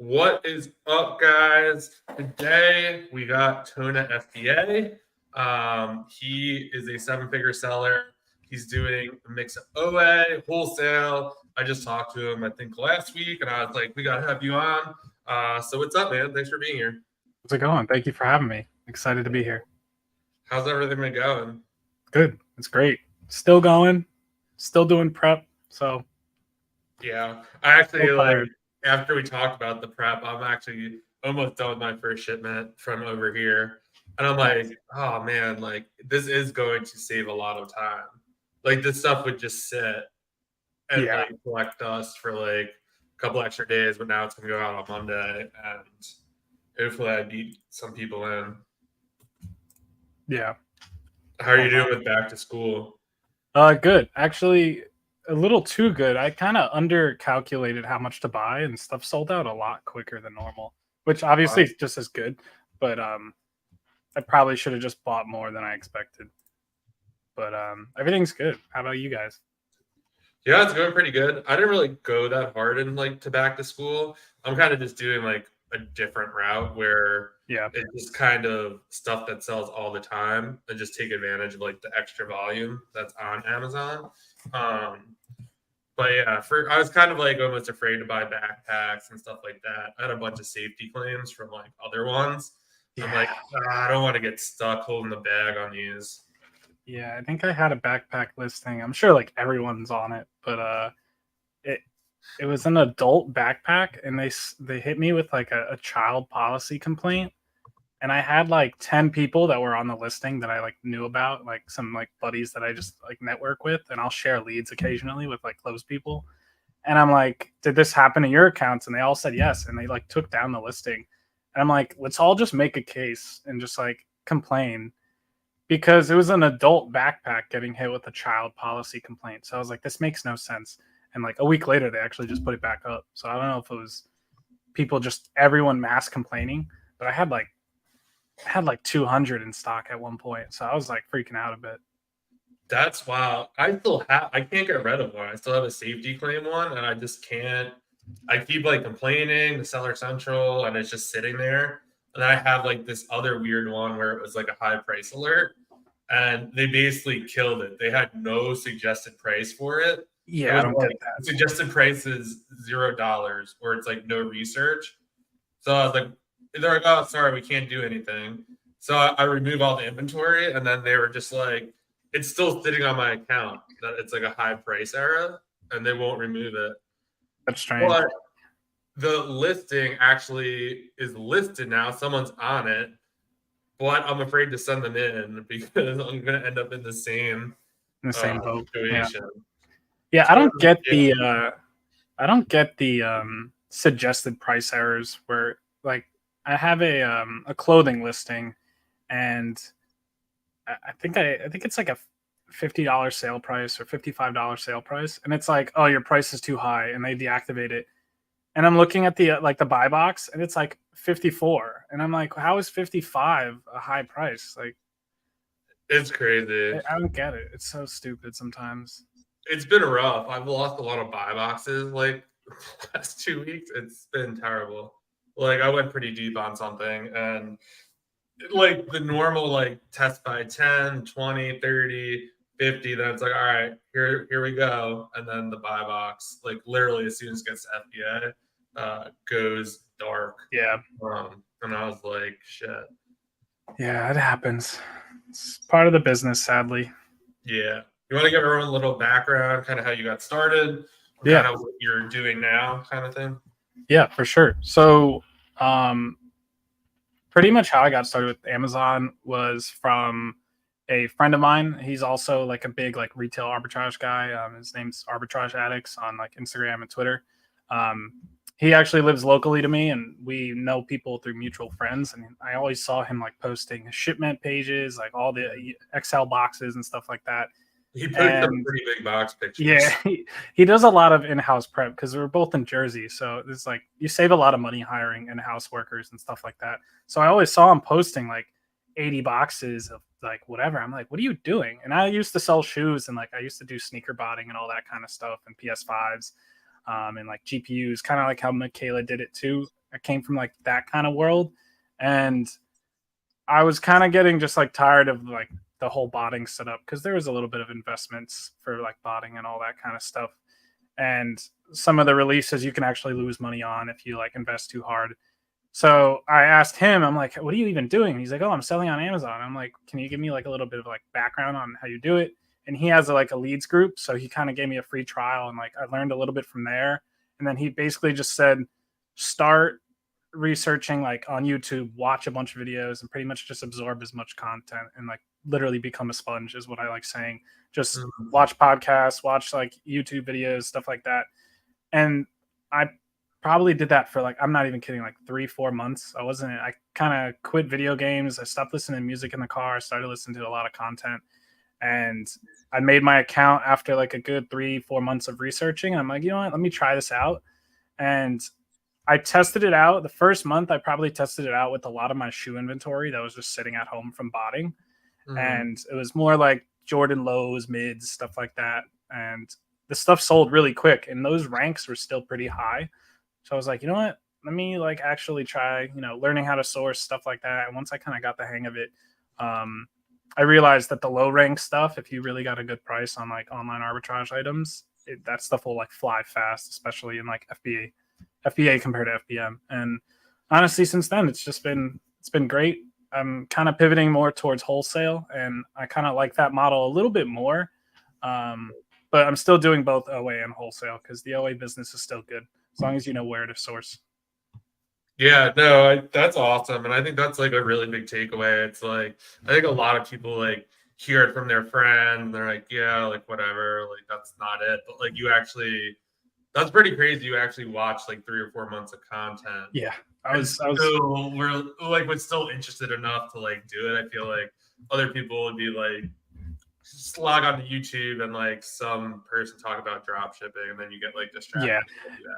What is up, guys? Today we got TonaFba. He is a seven-figure seller. He's doing a mix of OA, wholesale. I just talked to him, I think, last week, and I was like, we got to have you on. So what's up, man? Thanks for being here. How's it going? Thank you for having me. Excited to be here. How's everything been going? Good. It's great. Still going. Still doing prep. So Yeah, I actually still like tired. after we talked about the prep, I'm actually almost done with my first shipment from over here. And I'm Nice. like, oh man, like this is going to save a lot of time. Like this stuff would just sit and Yeah. like collect dust for like a couple extra days, but now it's gonna go out on Monday and hopefully I beat some people in. Yeah. How are Oh you doing no. with back to school? Good. Actually, a little too good. I kind of undercalculated how much to buy, and stuff sold out a lot quicker than normal, which obviously is just as good. But I probably should have just bought more than I expected. But everything's good. How about you guys? Yeah, it's going pretty good. I didn't really go that hard in like to back to school. I'm kind of just doing like a different route where Yeah. it's just kind of stuff that sells all the time and just take advantage of like the extra volume that's on Amazon. Um, but yeah, for I was kind of like almost afraid to buy backpacks and stuff like that. I had a bunch of safety claims from like other ones. I'm Yeah. like, I don't want to get stuck holding the bag on these. Yeah. I think I had a backpack listing. I'm sure like everyone's on it, but it it was an adult backpack, and they hit me with like a child policy complaint, and I had like 10 people that were on the listing that I like knew about, like some like buddies that I just like network with, and I'll share leads occasionally with like close people. And I'm like, did this happen to your accounts? And they all said yes, and they like took down the listing. And I'm like, let's all just make a case and just like complain, because it was an adult backpack getting hit with a child policy complaint. So I was like, this makes no sense. And like a week later, they actually just put it back up. So I don't know if it was people just everyone mass complaining, but I had like 200 in stock at one point. So I was like freaking out a bit. That's wild. I can't get rid of one. I still have a safety claim one and I just can't. I keep like complaining to Seller Central and it's just sitting there. And then I have like this other weird one where it was like a high price alert and they basically killed it. They had no suggested price for it. It Yeah, I was don't get like the that. suggested price is $0 or it's like no research. So I was like, they're like, oh, sorry, we can't do anything. So I remove all the inventory, and then they were just like, it's still sitting on my account that it's like a high price era, and they won't remove it. That's strange. But the listing actually is listed now. Someone's on it, but I'm afraid to send them in because I'm going to end up in the same In the same boat. Yeah. situation. Yeah, So I don't get the suggested price errors where like I have a clothing listing, and I think it's like a $50 sale price or $55 sale price, and it's like, oh, your price is too high, and they deactivate it. And I'm looking at the like the buy box, and it's like 54, and I'm like, how is 55 a high price? Like it's crazy. I don't get it. It's so stupid sometimes. It's been rough. I've lost a lot of buy boxes like last 2 weeks. It's been terrible. Like I went pretty deep on something and like the normal like test by 10, 20, 30, 50, then it's like, all right, here we go. And then the buy box, like literally as soon as it gets to FBA, goes dark. Yeah, And I was like, shit. yeah, it happens. It's part of the business, sadly. Yeah. You want to give everyone a little background, kind of how you got started, Yeah, kind of what you're doing now, kind of thing? yeah, for sure. So, pretty much how I got started with Amazon was from a friend of mine. He's also like a big like retail arbitrage guy. His name's Arbitrage Addicts on like Instagram and Twitter. Um, he actually lives locally to me, and we know people through mutual friends. And I always saw him like posting shipment pages, like all the Excel boxes and stuff like that. He put some And pretty big box pictures. yeah, he does a lot of in-house prep because we're both in Jersey. So it's like you save a lot of money hiring in-house workers and stuff like that. So I always saw him posting like 80 boxes of like whatever. I'm like, what are you doing? And I used to sell shoes, and like I used to do sneaker botting and all that kind of stuff, and PS5s and like GPUs, kind of like how Michaela did it too. I came from like that kind of world, and I was kind of getting just like tired of like the whole botting setup because there was a little bit of investments for like botting and all that kind of stuff. And some of the releases you can actually lose money on if you like invest too hard. So I asked him, I'm like, what are you even doing? And he's like, oh, I'm selling on Amazon. I'm like, can you give me like a little bit of like background on how you do it? And he has like a leads group. So he kind of gave me a free trial and like I learned a little bit from there. And then he basically just said, start researching like on YouTube, watch a bunch of videos and pretty much just absorb as much content and like literally become a sponge is what I like saying. Just watch podcasts, watch like YouTube videos, stuff like that. And I probably did that for like, I'm not even kidding, like 3-4 months. I kind of quit video games. I stopped listening to music in the car. I started listening to a lot of content. And I made my account after like a good 3-4 months of researching. And I'm like, you know what, let me try this out. And I tested it out. The first month, I probably tested it out with a lot of my shoe inventory that was just sitting at home from botting. And it was more like Jordan lows, mids, stuff like that. And the stuff sold really quick. And those ranks were still pretty high. So I was like, you know what? Let me like actually try, learning how to source stuff like that. And once I kind of got the hang of it, I realized that the low rank stuff, if you really got a good price on like online arbitrage items, that stuff will like fly fast, especially in like FBA compared to FBM. And honestly, since then, it's been great. I'm kind of pivoting more towards wholesale, and I kind of like that model a little bit more. But I'm still doing both OA and wholesale because the OA business is still good as long as you know where to source. Yeah, no, that's awesome. And I think that's like a really big takeaway. It's like, I think a lot of people like hear it from their friend and they're like, yeah, like whatever, like that's not it. But like that's pretty crazy. You actually watched like 3 or 4 months of content. Yeah. We're still interested enough to like do it. I feel like other people would be like, just log on to YouTube and like some person talk about drop shipping and then you get like distracted. Yeah.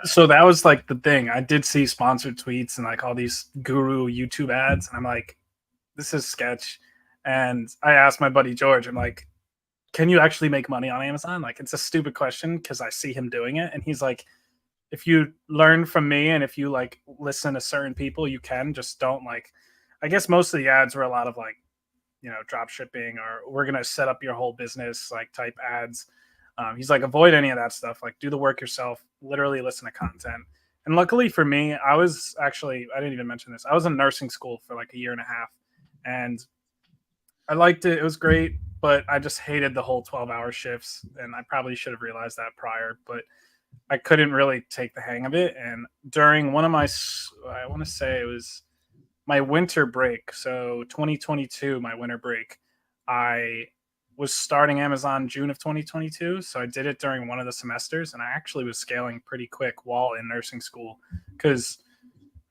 So that was like the thing. I did see sponsored tweets and like all these guru YouTube ads. And I'm like, this is sketch. And I asked my buddy George, I'm like, can you actually make money on Amazon? Like, it's a stupid question because I see him doing it. And he's like, if you learn from me and if you like listen to certain people, you can. Just don't like, I guess most of the ads were a lot of like, drop shipping or we're going to set up your whole business like type ads. He's like, avoid any of that stuff. Like do the work yourself, literally listen to content. And luckily for me, I didn't even mention this. I was in nursing school for like a year and a half and I liked it. It was great, but I just hated the whole 12-hour shifts. And I probably should have realized that prior, but I couldn't really take the hang of it. And during one of my, I want to say it was my winter break. So 2022, my winter break, I was starting Amazon June of 2022. So I did it during one of the semesters and I actually was scaling pretty quick while in nursing school because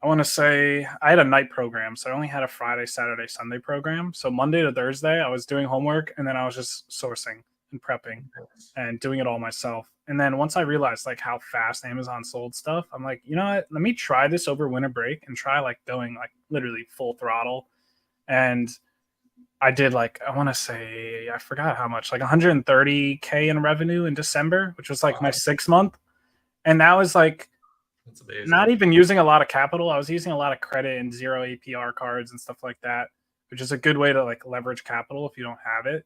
I want to say I had a night program. So I only had a Friday, Saturday, Sunday program. So Monday to Thursday, I was doing homework and then I was just sourcing and prepping and doing it all myself. And then once I realized like how fast Amazon sold stuff, I'm like, you know what? Let me try this over winter break and try like going like literally full throttle. And I did like, I want to say, I forgot how much, like 130K in revenue in December, which was like my 6th month. And that was like, that's amazing. Not even using a lot of capital. I was using a lot of credit and 0 APR cards and stuff like that, which is a good way to like leverage capital if you don't have it.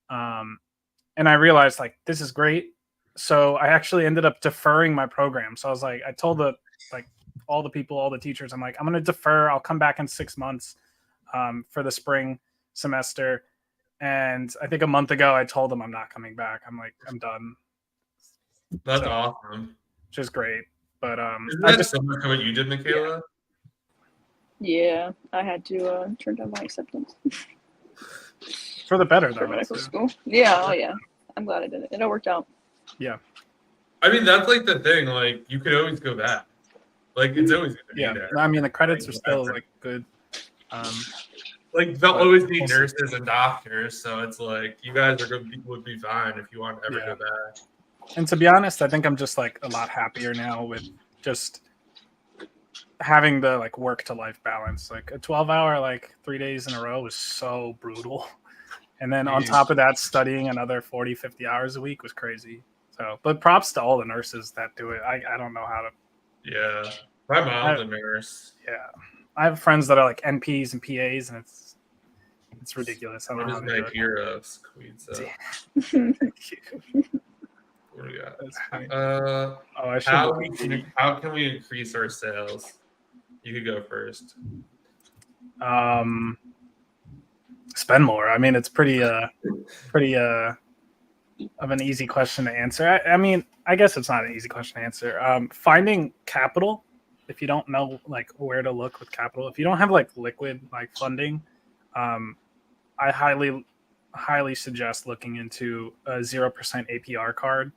And I realized like, this is great. So I actually ended up deferring my program. So I was like, I told all the people, all the teachers, I'm like, I'm going to defer. I'll come back in 6 months for the spring semester. And I think a month ago, I told them I'm not coming back. I'm like, I'm done. That's awesome. Which is great. But isn't that similar to what you did, Michaela? Yeah, I had to turn down my acceptance. For the better, though. For medical school. Yeah, oh yeah. I'm glad I did it. It all worked out. Yeah. I mean, that's like the thing. Like, you could always go back. Like, it's always going to be there. I mean, the credits are still like good. Like, they'll always be nurses and doctors, so it's like you guys would be fine if you want to ever go back. And to be honest, I think I'm just like a lot happier now with just having the like work to life balance. Like a 12-hour, like 3 days in a row was so brutal. And then on top of that, studying another 40, 50 hours a week was crazy. So, but props to all the nurses that do it. I don't know how to. Yeah. My mom's a nurse. Yeah, I have friends that are like NPs and PAs, and it's ridiculous. I don't One know is how they my do hero, Squeeza. it. Thank you. What do we got? That's funny. Uh, Oh, I should look at the how can we increase our sales? You could go first. spend more. I mean, it's pretty of an easy question to answer. I mean, I guess it's not an easy question to answer. Finding capital, if you don't know like where to look with capital, if you don't have like liquid like funding, I highly suggest looking into a 0% APR card.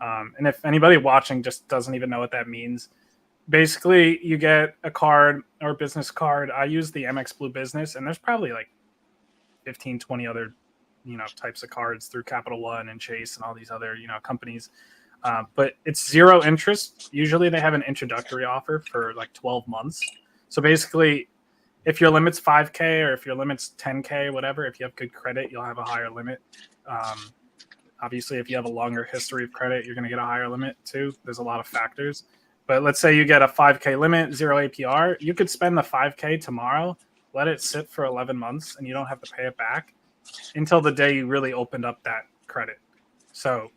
And if anybody watching just doesn't even know what that means, basically you get a card or business card. I use the MX Blue Business, and there's probably like 15, 20 other types of cards through Capital One and Chase and all these other companies. But it's zero interest. Usually they have an introductory offer for like 12 months. So basically, if your limit's 5K or if your limit's 10K, whatever, if you have good credit, you'll have a higher limit. Obviously, if you have a longer history of credit, you're going to get a higher limit too. There's a lot of factors. But let's say you get a 5K limit, 0 APR. You could spend the 5K tomorrow, let it sit for 11 months, and you don't have to pay it back until the day you really opened up that credit. So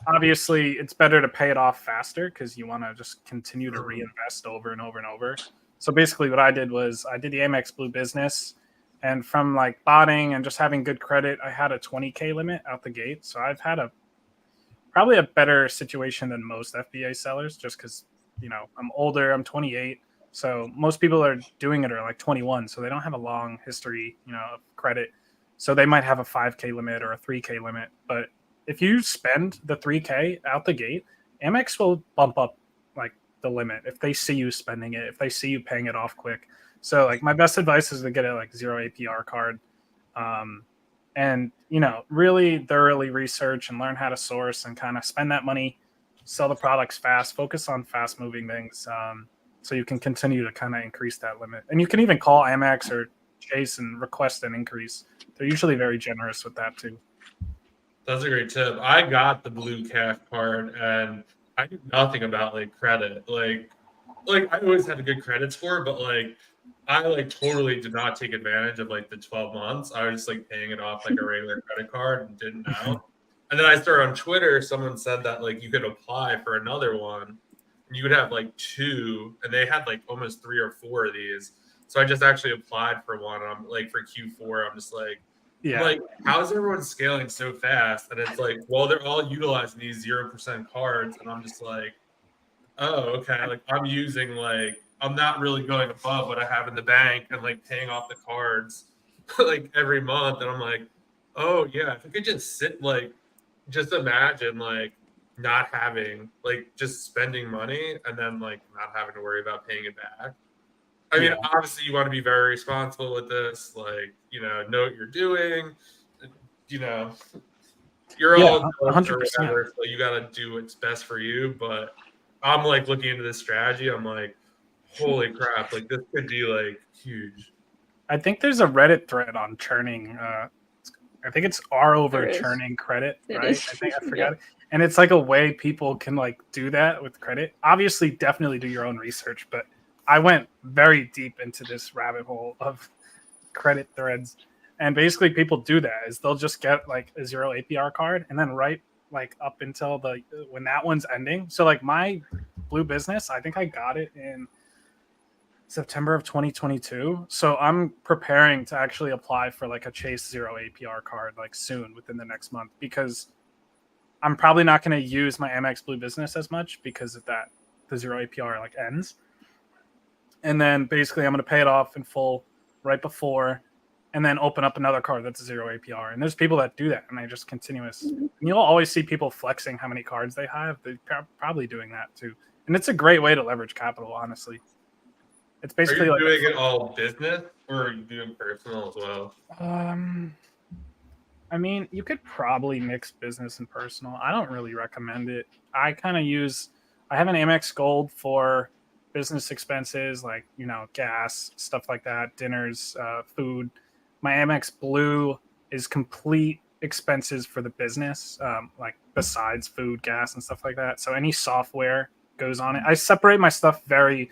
obviously, it's better to pay it off faster because you want to just continue to reinvest over and over and over. So basically what I did was I did the Amex Blue Business, and from like botting and just having good credit, I had a 20K limit out the gate. So I've had probably a better situation than most FBA sellers just because, I'm older, I'm 28. So most people are doing it are like 21. So they don't have a long history, of credit. So they might have a 5K limit or a 3K limit. But if you spend the 3K out the gate, Amex will bump up like the limit if they see you spending it, if they see you paying it off quick. So like my best advice is to get a like 0 APR card, and really thoroughly research and learn how to source and kind of spend that money, sell the products fast, focus on fast moving things, so you can continue to kind of increase that limit. And you can even call Amex or Chase and request an increase. They're usually very generous with that too. That's a great tip. I got the blue calf card and I knew nothing about like credit. Like I always had a good credit score, but like I like totally did not take advantage of like the 12 months. I was just like paying it off like a regular credit card and didn't know. And then I started on Twitter, someone said that like you could apply for another one and you would have like two, and they had like almost 3 or 4 of these. So I just actually applied for one. And I'm like for Q4, I'm just like, Yeah. like, how's everyone scaling so fast? And it's like, well, they're all utilizing these 0% cards. And I'm just like, oh, okay. Like, I'm using, like, I'm not really going above what I have in the bank and, like, paying off the cards, like, every month. And I'm like, oh, yeah, if I could just sit, like, just imagine, like, not having, like, just spending money and then, like, not having to worry about paying it back. I mean, obviously, you want to be very responsible with this. Like, know what you're doing. You're all 100%. whatever, so you got to do what's best for you. But I'm like looking into this strategy. I'm like, holy crap! Like this could be like huge. I think there's a Reddit thread on churning. I think it's R over churning credit, right? I think I forgot. Yep. And it's like a way people can like do that with credit. Obviously, definitely do your own research, but I went very deep into this rabbit hole of credit threads. And basically people do that is they'll just get like a 0 APR card and then right like up until when that one's ending. So like my Blue Business, I think I got it in September of 2022. So I'm preparing to actually apply for like a Chase 0 APR card like soon within the next month, because I'm probably not going to use my Amex Blue Business as much because of that. The 0 APR like ends. And then basically I'm going to pay it off in full right before, and then open up another card that's a 0 APR. And there's people that do that, and they just continuous. And you'll always see people flexing how many cards they have. They're probably doing that too. And it's a great way to leverage capital, honestly. It's basically are you doing it all business, or are you doing personal as well? I mean, you could probably mix business and personal. I don't really recommend it. I have an Amex Gold for business expenses like, gas, stuff like that, dinners, food. My Amex Blue is complete expenses for the business, like besides food, gas, and stuff like that. So any software goes on it. I separate my stuff very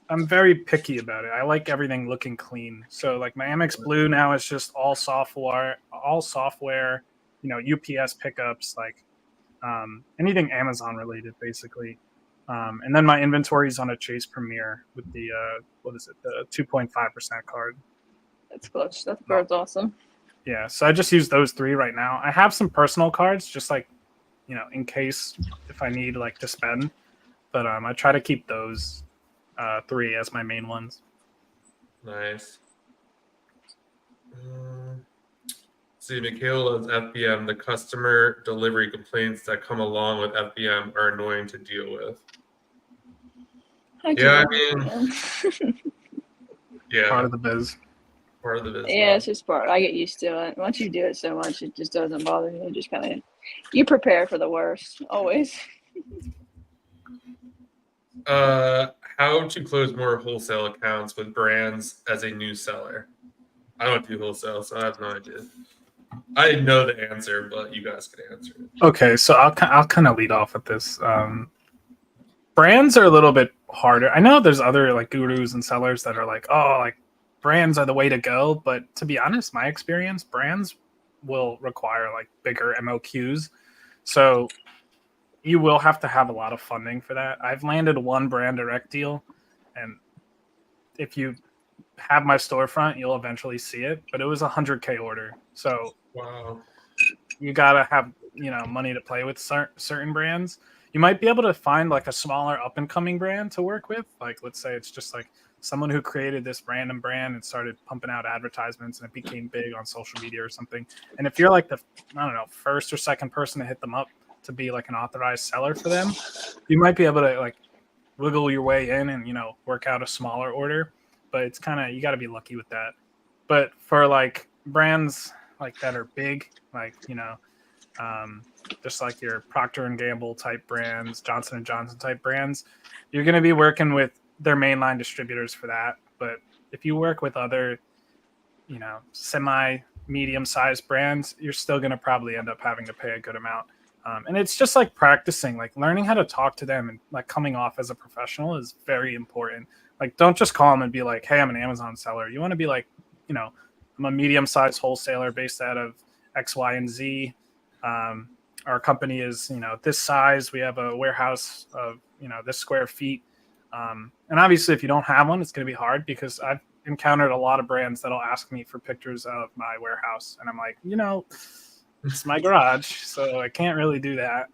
I'm very picky about it. I like everything looking clean. So like my Amex Blue now is just all software, UPS pickups, like anything Amazon related, basically. And then my inventory is on a Chase Premier with the the 2.5% card. That's close. That card's awesome. Yeah, so I just use those three right now. I have some personal cards, just like in case if I need like to spend. But I try to keep those three as my main ones. Nice. See, Michaela's FBM. The customer delivery complaints that come along with FBM are annoying to deal with. Yeah, I mean, yeah, Part of the biz. Part of the business. Yeah, it's just part. I get used to it. Once you do it so much, it just doesn't bother you. It just kind of you prepare for the worst always. How to close more wholesale accounts with brands as a new seller? I don't do wholesale, so I have no idea. I know the answer, but you guys can answer it. Okay, so I'll kind of lead off with this. Brands are a little bit harder. I know there's other like gurus and sellers that are like, oh, like brands are the way to go. But to be honest, my experience, brands will require like bigger MOQs. So you will have to have a lot of funding for that. I've landed one brand direct deal, and if you have my storefront, you'll eventually see it. But it was a 100K order. So wow, you gotta have money to play with certain brands. You might be able to find like a smaller up and coming brand to work with. Like let's say it's just like someone who created this random brand and started pumping out advertisements and it became big on social media or something. And if you're like the first or second person to hit them up to be like an authorized seller for them, you might be able to like wiggle your way in and work out a smaller order. But it's kind of you got to be lucky with that. But for like brands like that are big, like just like your Procter and Gamble type brands, Johnson and Johnson type brands, you're going to be working with their mainline distributors for that. But if you work with other, semi medium sized brands, you're still going to probably end up having to pay a good amount. And it's just like practicing, like learning how to talk to them and like coming off as a professional is very important. Like, don't just call them and be like, hey, I'm an Amazon seller. You want to be like, I'm a medium sized wholesaler based out of X, Y, and Z. Our company is, this size. We have a warehouse of, this square feet. And obviously, if you don't have one, it's going to be hard because I've encountered a lot of brands that'll ask me for pictures of my warehouse. And I'm like, it's my garage, so I can't really do that.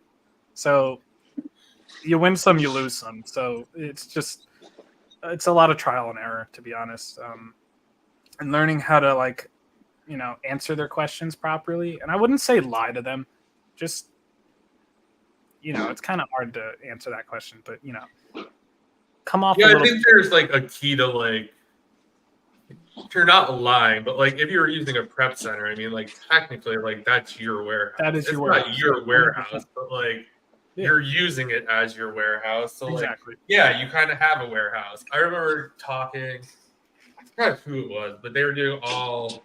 So you win some, you lose some. So it's a lot of trial and error, to be honest. And learning how to like, answer their questions properly. And I wouldn't say lie to them. Just, it's kind of hard to answer that question, but, come off. Yeah, I think there's like a key to like, you're not lying, but like if you were using a prep center, I mean, like technically, like that's your warehouse. That is it's not your warehouse, but like you're using it as your warehouse. So exactly. Like, yeah, you kind of have a warehouse. I remember talking, I forgot who it was, but they were doing all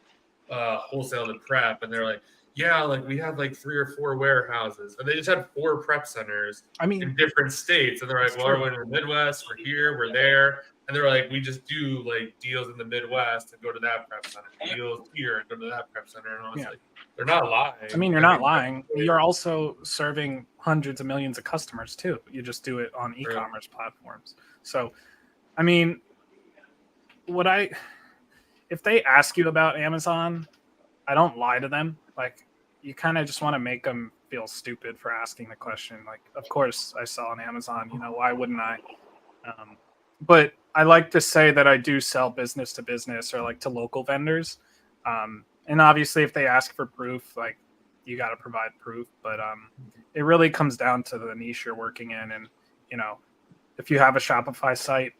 wholesale to prep, and they're like, yeah, like we have like 3 or 4 warehouses, and they just had 4 prep centers. In different states, and they're like, well, we're in the Midwest, we're here, we're there. And they're like, we just do like deals in the Midwest and go to that prep center. Deals here and go to that prep center. And I was like, they're not lying. I mean, you're not lying. You're also serving hundreds of millions of customers too. You just do it on e-commerce platforms. So, I mean, if they ask you about Amazon, I don't lie to them. Like, you kind of just want to make them feel stupid for asking the question. Like, of course I sell on Amazon. Why wouldn't I? But I like to say that I do sell business to business or like to local vendors. And obviously if they ask for proof, like you got to provide proof, but it really comes down to the niche you're working in. And, if you have a Shopify site,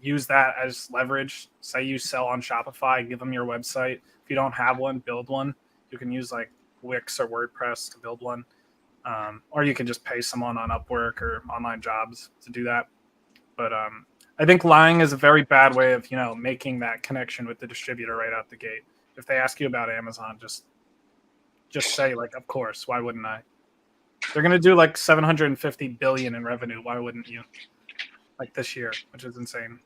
use that as leverage. Say you sell on Shopify, give them your website. If you don't have one, build one. You can use like Wix or WordPress to build one. Or you can just pay someone on Upwork or Online Jobs to do that. But I think lying is a very bad way of, making that connection with the distributor right out the gate. If they ask you about Amazon, just say like, of course, why wouldn't I? They're going to do like 750 billion in revenue. Why wouldn't you? like this year, which is insane.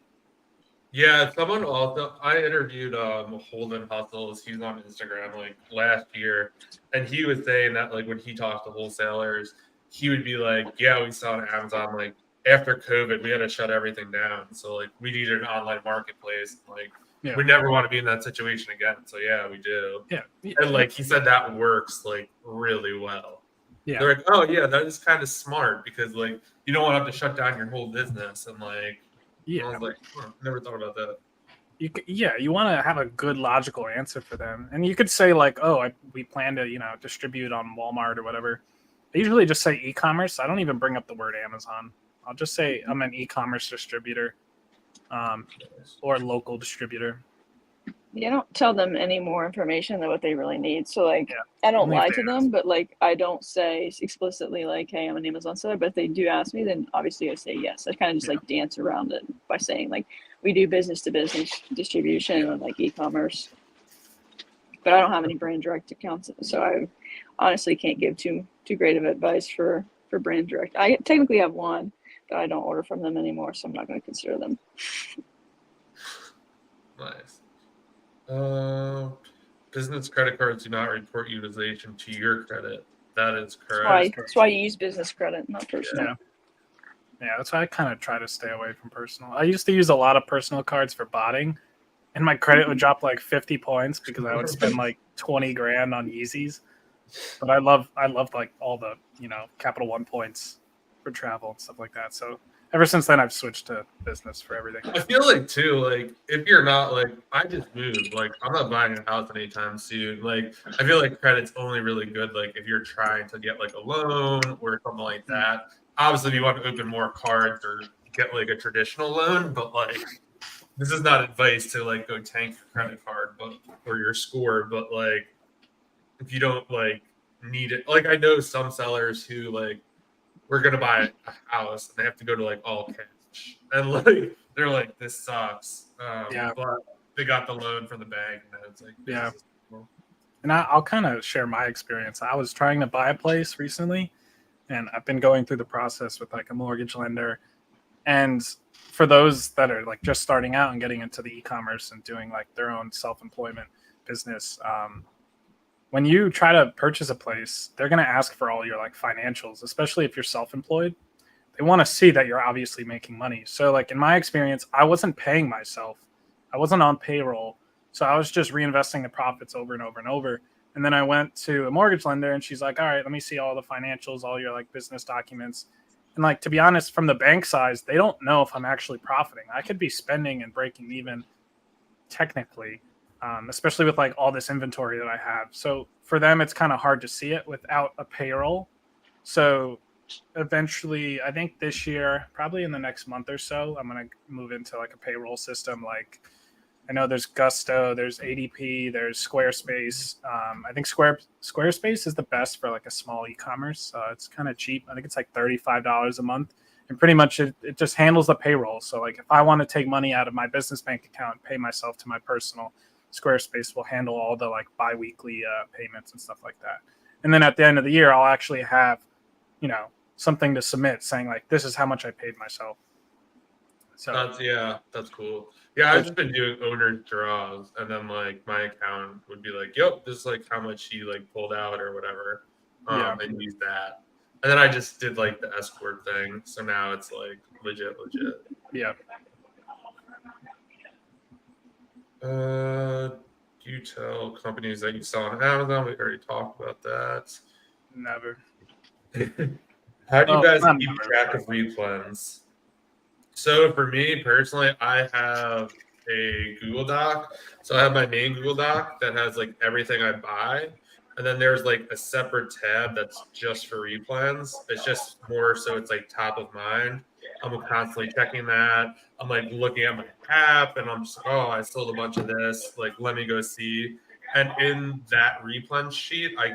Yeah, someone also I interviewed Holden Hustles. He's on Instagram like last year, and he was saying that like when he talked to wholesalers, he would be like, "Yeah, we saw on Amazon like after COVID, we had to shut everything down, so like we needed an online marketplace. Like Yeah. we never want to be in that situation again. So yeah, we do." Yeah. And like he said, that works like really well. Yeah. They're like, "Oh yeah, that is kind of smart because like you don't want to have to shut down your whole business." And like, Yeah. I was like, never thought about that. You want to have a good logical answer for them, and you could say like, "Oh, we plan to distribute on Walmart or whatever." I usually just say e-commerce. I don't even bring up the word Amazon. I'll just say I'm an e-commerce distributor, or local distributor. You don't tell them any more information than what they really need. So like, Yeah. I don't Only if lie they to them, but like, I don't say explicitly like, "Hey, I'm an Amazon seller." But if they do ask me, then obviously I say yes. I kind of just like dance around it by saying like, we do business to business distribution and like e-commerce. But I don't have any brand direct accounts, so I honestly can't give too great of advice for brand direct. I technically have one, but I don't order from them anymore, so I'm not going to consider them. Nice. Business credit cards do not report utilization to your credit. That is correct. That's why you use business credit, not personal. Yeah, that's why I kind of try to stay away from personal. I used to use a lot of personal cards for botting, and my credit would drop like 50 points because I would spend like 20 grand on Yeezys. But I loved like all the Capital One points for travel and stuff like that. So ever since then, I've switched to business for everything. I feel like too, like if you're not like I just moved, like I'm not buying a house anytime soon. Like I feel like credit's only really good like if you're trying to get like a loan or something like that. Obviously, if you want to open more cards or get like a traditional loan, but like this is not advice to like go tank your credit card, but or your score. But like if you don't like need it, like I know some sellers who like we're gonna buy a house and they have to go to like all cash and like they're like this sucks. But they got the loan from the bank and it's like And I'll kind of share my experience. I was trying to buy a place recently, and I've been going through the process with like a mortgage lender. And for those that are like just starting out and getting into the e-commerce and doing like their own self-employment business, when you try to purchase a place, they're going to ask for all your like financials, especially if you're self-employed. They want to see that you're obviously making money. So like in my experience, I wasn't paying myself. I wasn't on payroll. So I was just reinvesting the profits over and over and over. And then I went to a mortgage lender and she's like, "All right, let me see all the financials, all your like business documents." And like, to be honest, from the bank side, they don't know if I'm actually profiting. I could be spending and breaking even technically, especially with like all this inventory that I have. So for them, it's kind of hard to see it without a payroll. So eventually, I think this year, probably in the next month or so, I'm going to move into like a payroll system. Like I know there's Gusto, there's ADP, there's Squarespace. I think Squarespace is the best for like a small e-commerce. It's kind of cheap. I think it's like $35 a month. And pretty much it just handles the payroll. So like if I want to take money out of my business bank account and pay myself to my personal, Squarespace will handle all the like biweekly payments and stuff like that. And then at the end of the year, I'll actually have, something to submit saying like, this is how much I paid myself. So that's cool. Yeah, I've just been doing owner's draws, and then like my account would be like, "Yep, this is like how much she like pulled out or whatever," and use that. And then I just did like the escort thing, so now it's like legit. Yeah. Do you tell companies that you sell on Amazon? We already talked about that. Never. How do you guys keep track of replens? So for me personally, I have a Google Doc. So I have my main Google Doc that has like everything I buy. And then there's like a separate tab that's just for replens. It's just more so it's like top of mind. I'm constantly checking that. I'm like looking at my app and I'm just like, oh, I sold a bunch of this. Like, let me go see. And in that replen sheet, I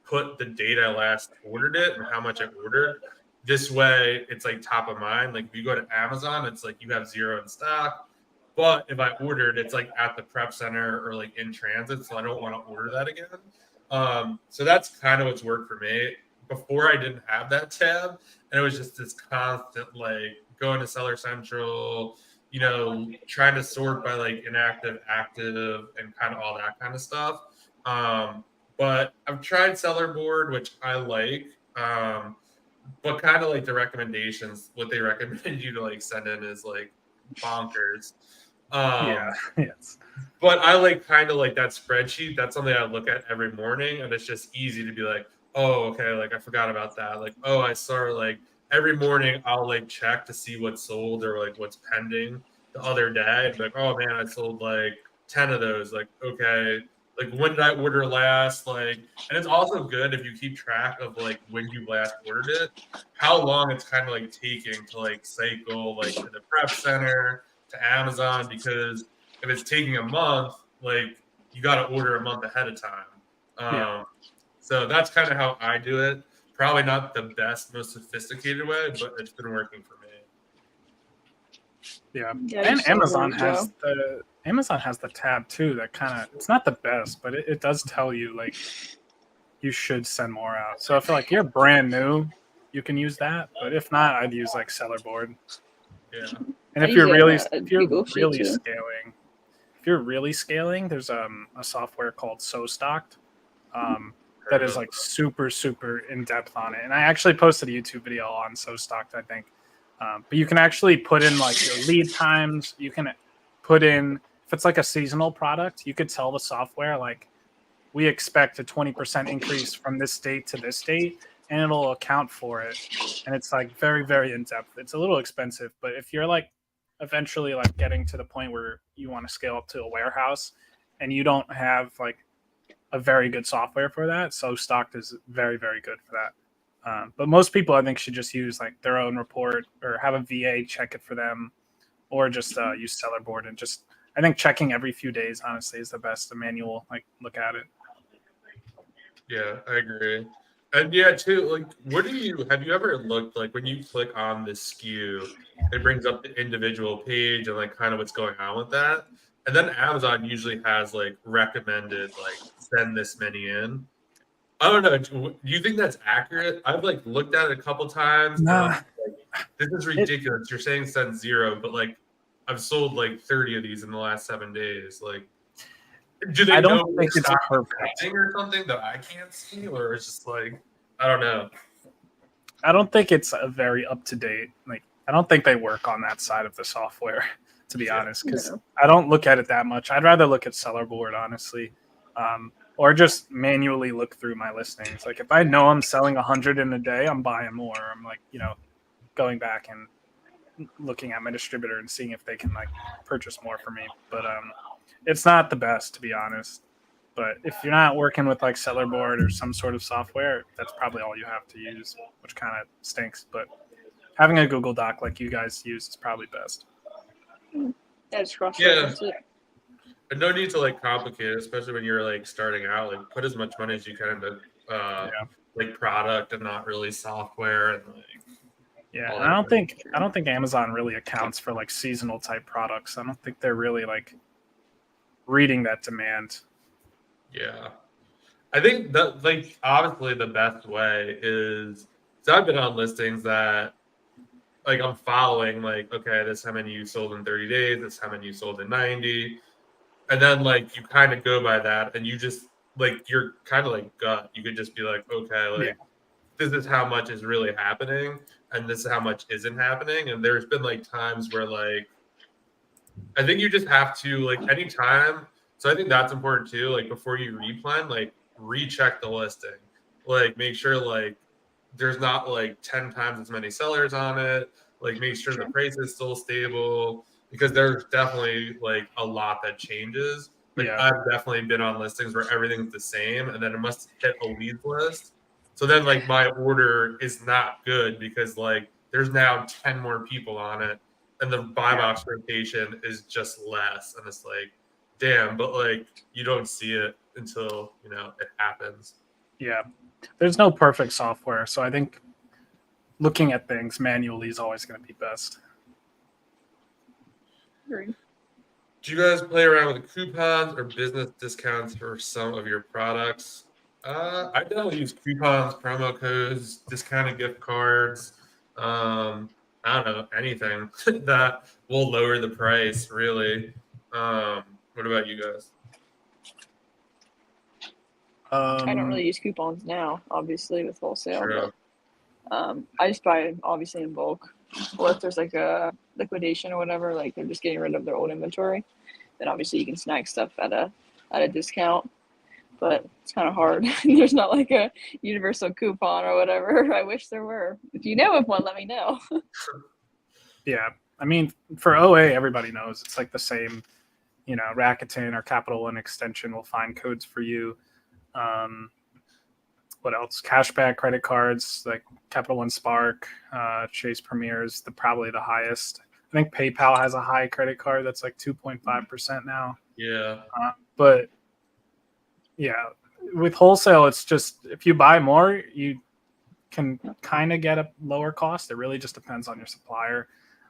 put the date I last ordered it and how much I ordered. This way, it's like top of mind. Like if you go to Amazon, it's like you have 0 in stock. But if I ordered, it's like at the prep center or like in transit. So I don't want to order that again. So that's kind of what's worked for me. Before I didn't have that tab, and it was just this constant like going to Seller Central, you know, trying to sort by like inactive, active, and kind of all that kind of stuff. But I've tried Seller Board, which I like. But kind of like the recommendations, what they recommend you to like send in is like bonkers. Yeah. Um, Yes. but I like kind of like that spreadsheet. That's something I look at every morning, and it's just easy to be like, oh, okay, like I forgot about that. Like, oh, I saw like every morning I'll like check to see what's sold or like what's pending the other day. And be like, oh man, I sold like 10 of those. Like, okay, like when did I order last? Like, and it's also good if you keep track of like when you last ordered it, how long it's kind of like taking to like cycle like to the prep center to Amazon, because if it's taking a month, like you got to order a month ahead of time. Yeah. So that's kind of how I do it. Probably not the best, most sophisticated way, but it's been working for me. Yeah. Yeah, And you said Amazon word, has Joe. the tab too that kind of, it's not the best, but it does tell you like you should send more out. So if like you're brand new, you can use that. But if not, I'd use like Seller Board. Yeah. And I if use you're it really in a if you're Google Sheet really too. scaling, if you're really scaling, there's a software called SoStocked that is like super in depth on it. And I actually posted a YouTube video on SoStocked, I think. But you can actually put in like your lead times. You can put in, if it's like a seasonal product, you could tell the software like we expect a 20% increase from this date to this date, and it'll account for it. And it's like very in depth. It's a little expensive, but if you're like eventually like getting to the point where you want to scale up to a warehouse and you don't have like a very good software for that, so Stocked is very good for that. But most people, I think, should just use like their own report or have a VA check it for them, or just use Seller Board. And just, I think checking every few days honestly is the best. The manual like look at it. Yeah, I agree. And yeah, too, like, what do you have you ever looked like when you click on the SKU, it brings up the individual page and like kind of what's going on with that. And then Amazon usually has like recommended like send this many in. I don't know. Do you think that's accurate? I've like looked at it a couple times and I'm Nah, like, this is it, ridiculous. You're saying send 0, but like I've sold like 30 of these in the last 7 days. Like, do I they don't know what think it's stock is perfect. pending or something that I can't see, or it's just like I don't know. I don't think it's a very up to date. Like, I don't think they work on that side of the software, to be Yeah. honest, because No. I don't look at it that much. I'd rather look at Seller Board, honestly, or just manually look through my listings. Like, if I know I'm selling 100 in a day, I'm buying more. I'm like, going back and looking at my distributor and seeing if they can like purchase more for me. But it's not the best, to be honest. But if you're not working with like Seller Board or some sort of software, that's probably all you have to use, which kind of stinks. But having a Google Doc like you guys use is probably best. Yeah, just cross Yeah, reference it. and no need to like complicate it, especially when you're like starting out. Like, put as much money as you can into Yeah. like product and not really software and like Yeah, all and that. I don't think Amazon really accounts for like seasonal type products. I don't think they're really like reading that demand. Yeah. I think that like obviously the best way is, so I've been on listings that like I'm following like, okay, this is how many you sold in 30 days, this is how many you sold in 90. And then like you kind of go by that and you just like you're kind of like gut. You could just be like, okay, Yeah. like this is how much is really happening and this is how much isn't happening. And there's been like times where like I think you just have to like anytime. So I think that's important too. Like before you replan, like recheck the listing. Like make sure like there's not like 10 times as many sellers on it. Like make sure the price is still stable, because there's definitely like a lot that changes. Like Yeah. I've definitely been on listings where everything's the same and then it must hit a leads list. So then like my order is not good because like there's now 10 more people on it and the buy box rotation is just less. And it's like, damn, but like you don't see it until it happens. Yeah. There's no perfect software, so I think looking at things manually is always going to be best. Agree. Do you guys play around with coupons or business discounts for some of your products? I definitely use coupons, promo codes, discounted gift cards. I don't know, anything that will lower the price, really. What about you guys? I don't really use coupons now, obviously, with wholesale, True. but I just buy obviously in bulk. Or if there's like a liquidation or whatever, like they're just getting rid of their old inventory, then obviously you can snag stuff at a discount. But it's kind of hard. There's not like a universal coupon or whatever. I wish there were. If you know of one, let me know. Yeah, I mean, for OA, everybody knows it's like the same. You know, Rakuten or Capital One Extension will find codes for you. What else? Cashback credit cards like Capital One Spark, Chase Premier is probably the highest. I think PayPal has a high credit card that's like 2.5% now. Yeah. But yeah, with wholesale, it's just if you buy more, you can kind of get a lower cost. It really just depends on your supplier.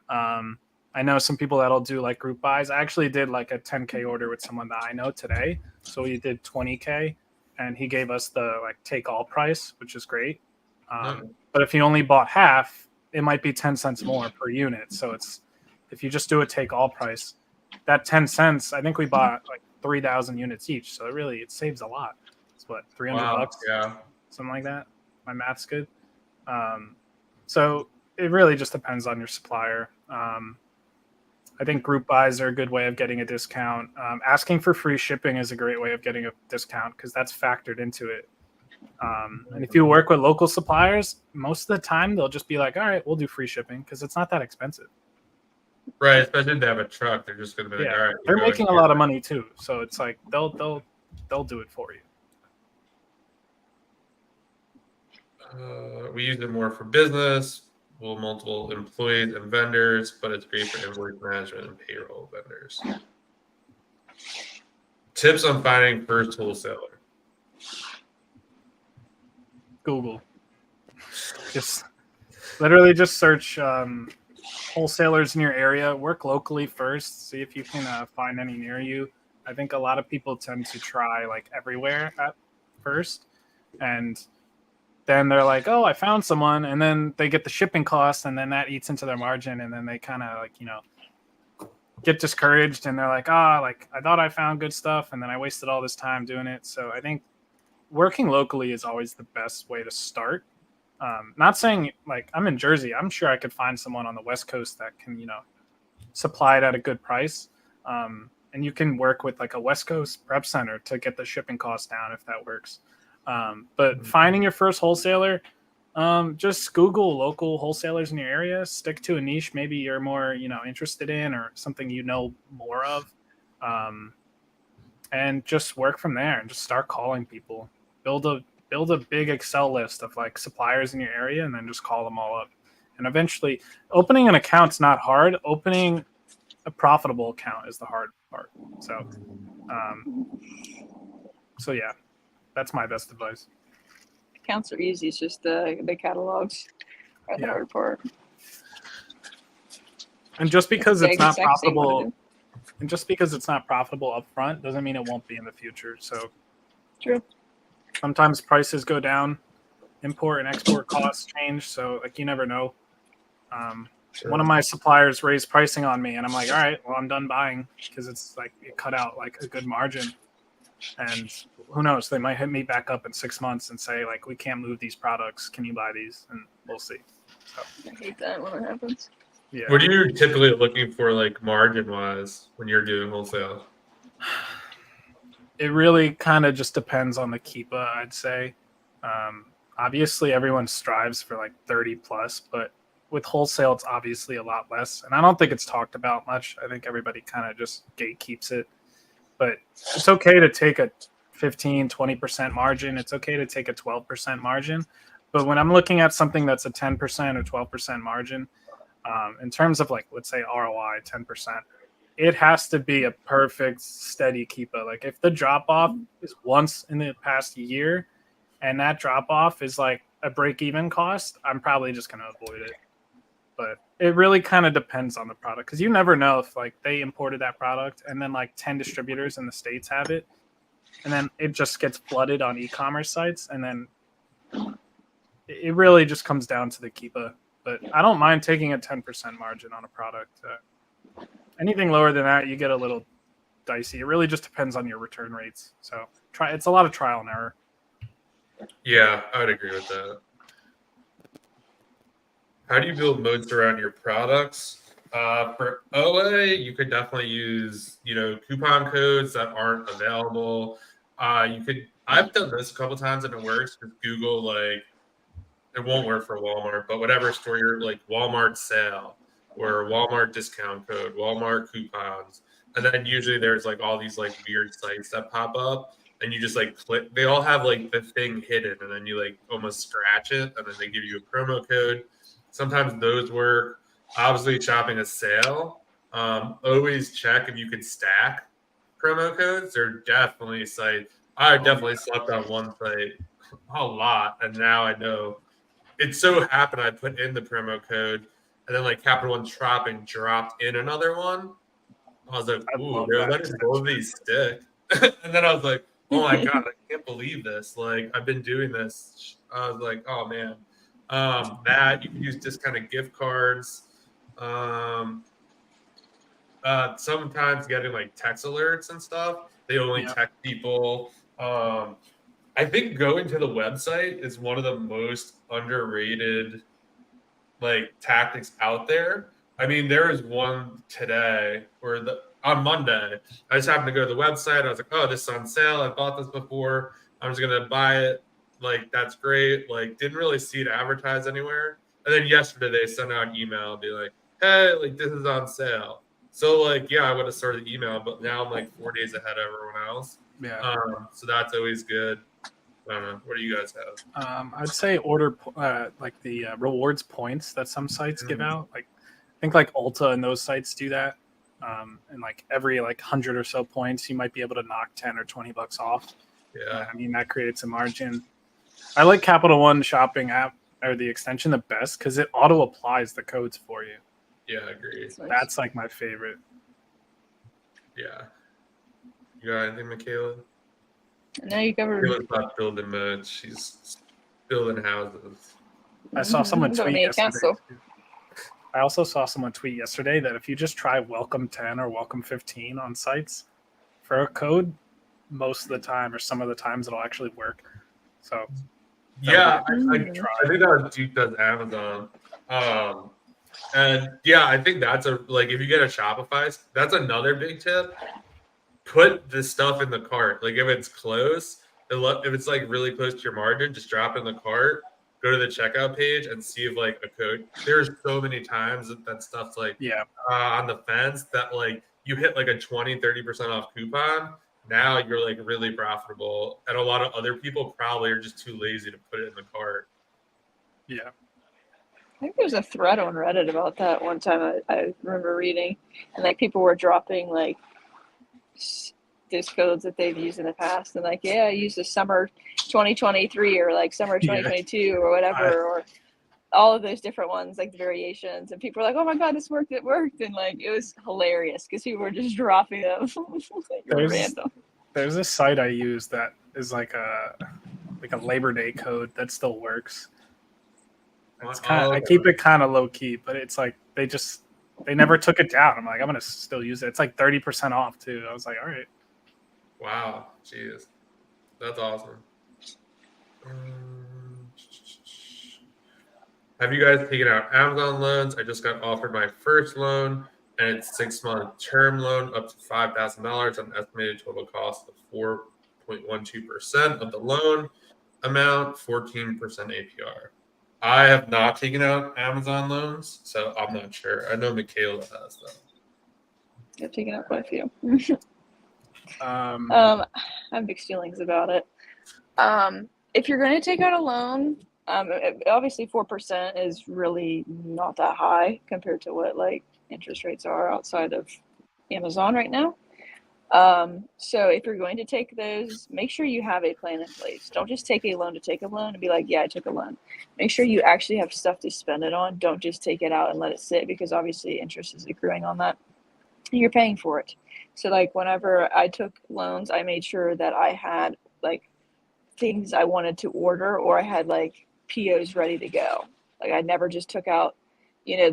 I know some people that'll do like group buys. I actually did like a 10K order with someone that I know today. So we did 20K and he gave us the like take all price, which is great. But if you only bought half, it might be 10 cents more per unit. So it's, if you just do a take all price, that 10 cents, I think we bought like 3,000 units each. So it saves a lot. It's what, 300 bucks? Yeah. Something like that. My math's good. So it really just depends on your supplier. I think group buys are a good way of getting a discount. Asking for free shipping is a great way of getting a discount because that's factored into it. And if you work with local suppliers, most of the time they'll just be like, all right, we'll do free shipping because it's not that expensive. Right, especially if they have a truck, they're just going to be like, all right. They're making a lot of money too. So it's like they'll do it for you. We use it more for business, multiple employees and vendors, but it's great for invoice management and payroll vendors. Tips on finding first wholesaler. Google. Just literally just search wholesalers in your area. Work locally first. See if you can find any near you. I think a lot of people tend to try like everywhere at first, and then they're like, oh, I found someone, and then they get the shipping costs, and then that eats into their margin, and then they kind of like, get discouraged, and they're like, like I thought I found good stuff, and then I wasted all this time doing it. So I think working locally is always the best way to start. Not saying like I'm in Jersey, I'm sure I could find someone on the West Coast that can, supply it at a good price. And you can work with like a West Coast prep center to get the shipping costs down if that works. But finding your first wholesaler, just Google local wholesalers in your area, stick to a niche maybe you're more, interested in or something more of, and just work from there and just start calling people. Build a big Excel list of like suppliers in your area and then just call them all up. And eventually opening an account's not hard. Opening a profitable account is the hard part. So yeah. That's my best advice. Accounts are easy. It's just the catalogs are the hard part. And just because it's not profitable up front doesn't mean it won't be in the future. So true. Sometimes prices go down, import and export costs change. So like you never know. Sure. One of my suppliers raised pricing on me, and I'm like, all right, well I'm done buying because it's like it cut out like a good margin. And who knows? They might hit me back up in 6 months and say, like, we can't move these products. Can you buy these? And we'll see. So, I hate that when it happens. Yeah. What are you typically looking for, like, margin-wise when you're doing wholesale? It really kind of just depends on the Keepa, I'd say. Obviously, everyone strives for, like, 30 plus, but with wholesale, it's obviously a lot less. And I don't think it's talked about much. I think everybody kind of just gatekeeps it. But it's okay to take a 15, 20% margin. It's okay to take a 12% margin. But when I'm looking at something that's a 10% or 12% margin, in terms of like, let's say ROI, 10%, it has to be a perfect, steady keeper. Like if the drop off is once in the past year and that drop off is like a break-even cost, I'm probably just going to avoid it. But it really kind of depends on the product because you never know if like they imported that product and then like 10 distributors in the States have it. And then it just gets flooded on e-commerce sites. And then it really just comes down to the Keepa. but I don't mind taking a 10% margin on a product. Anything lower than that, you get a little dicey. It really just depends on your return rates. So it's a lot of trial and error. Yeah, I would agree with that. How do you build moats around your products? For OA, you could definitely use, coupon codes that aren't available. I've done this a couple times and it works. Just Google, like, it won't work for Walmart, but whatever store you're, like, Walmart sale or Walmart discount code, Walmart coupons. And then usually there's, like, all these, like, weird sites that pop up. And you just, like, click. They all have, like, the thing hidden. And then you, like, almost scratch it. And then they give you a promo code. Sometimes those work. Obviously, shopping a sale. Always check if you can stack promo codes. They're definitely sites. I definitely slept on one site a lot. And now I know. It so happened I put in the promo code. And then, like, Capital One Shopping dropped in another one. I was like, ooh, they're letting both of these stick. And then I was like, oh my God, I can't believe this. Like, I've been doing this. I was like, oh man. That you can use discounted gift cards. Sometimes getting, like, text alerts and stuff. They only text people. I think going to the website is one of the most underrated, like, tactics out there. I mean, there was one today or on Monday. I just happened to go to the website. I was like, oh, this is on sale. I bought this before. I'm just gonna buy it. Like, that's great. Like, didn't really see it advertised anywhere. And then yesterday they sent out an email and be like, hey, like, this is on sale. So, like, yeah, I would have started the email, but now I'm like 4 days ahead of everyone else. Yeah. So that's always good. I don't know. What do you guys have? I'd say order like the rewards points that some sites give out. Like, I think like Ulta and those sites do that. And like every like 100 or so points, you might be able to knock 10 or $20 off. Yeah. I mean, that creates a margin. I like Capital One Shopping app or the extension the best because it auto applies the codes for you. Yeah, I agree. That's like my favorite. Yeah. You got anything, Michaela? Now you covered. Michaela's not building moats. She's building houses. I saw someone Don't tweet need a yesterday. castle. I also saw someone tweet yesterday that if you just try Welcome 10 or Welcome 15 on sites for a code, most of the time or some of the times it'll actually work. So yeah, I think that Duke does Amazon. And yeah, I think that's like, if you get a Shopify, that's another big tip. Put the stuff in the cart. Like, if it's close, if it's like really close to your margin, just drop it in the cart, go to the checkout page and see if, like, a code. There's so many times that stuff's like on the fence that, like, you hit like a 20-30% off coupon. Now you're like really profitable. And a lot of other people probably are just too lazy to put it in the cart. Yeah. I think there was a thread on Reddit about that one time I remember reading, and like people were dropping like those codes that they've used in the past, and like, yeah, I used the summer 2023 or like summer 2022 or whatever, or all of those different ones, like the variations, and people were like, oh my God, this worked, it worked. And like, it was hilarious because people were just dropping them. Random. There's this site I use that is like a Labor Day code that still works. It's I keep it kind of low key, but it's like they never took it down. I'm like, I'm gonna still use it. It's like 30% off too. I was like, all right. Wow, jeez, that's awesome. Have you guys taken out Amazon loans? I just got offered my first loan, and it's 6-month term loan up to $5,000 on estimated total cost of 4.12% of the loan amount, 14% APR. I have not taken out Amazon loans, so I'm not sure. I know Michaela has though. I've taken out quite a few. I have mixed feelings about it. If you're going to take out a loan, obviously 4% is really not that high compared to what like interest rates are outside of Amazon right now. So if you're going to take those, make sure you have a plan in place. Don't just take a loan to take a loan and be like, yeah, I took a loan. Make sure you actually have stuff to spend it on. Don't just take it out and let it sit, because obviously interest is accruing on that and you're paying for it. So like whenever I took loans, I made sure that I had like things I wanted to order, or I had like POs ready to go. Like I never just took out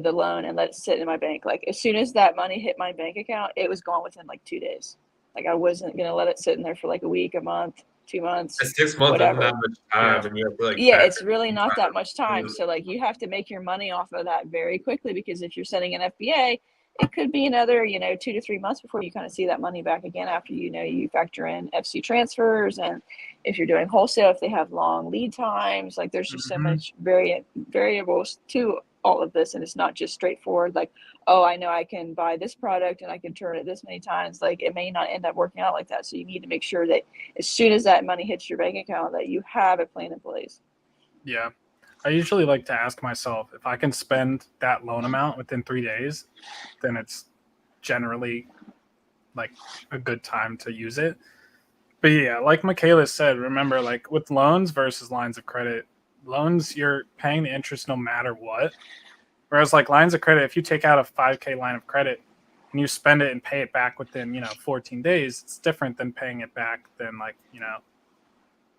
the loan and let it sit in my bank. Like as soon as that money hit my bank account, it was gone within like 2 days. Like I wasn't going to let it sit in there for like a week, a month, 2 months. 6 months whatever. isn't that much time, and you have to like. Yeah, it's really not that much time. So like you have to make your money off of that very quickly, because if you're sending an FBA, it could be another 2 to 3 months before you kind of see that money back again, after you factor in FC transfers, and if you're doing wholesale, if they have long lead times. Like there's just so much variables to all of this, and it's not just straightforward like, oh, I know I can buy this product and I can turn it this many times. Like it may not end up working out like that. So you need to make sure that as soon as that money hits your bank account, that you have a plan in place. Yeah. I usually like to ask myself, if I can spend that loan amount within 3 days, then it's generally like a good time to use it. But yeah, like Michaela said, remember, like with loans versus lines of credit, loans, you're paying the interest no matter what. Whereas like lines of credit, if you take out a 5K line of credit and you spend it and pay it back within, 14 days, it's different than paying it back than like,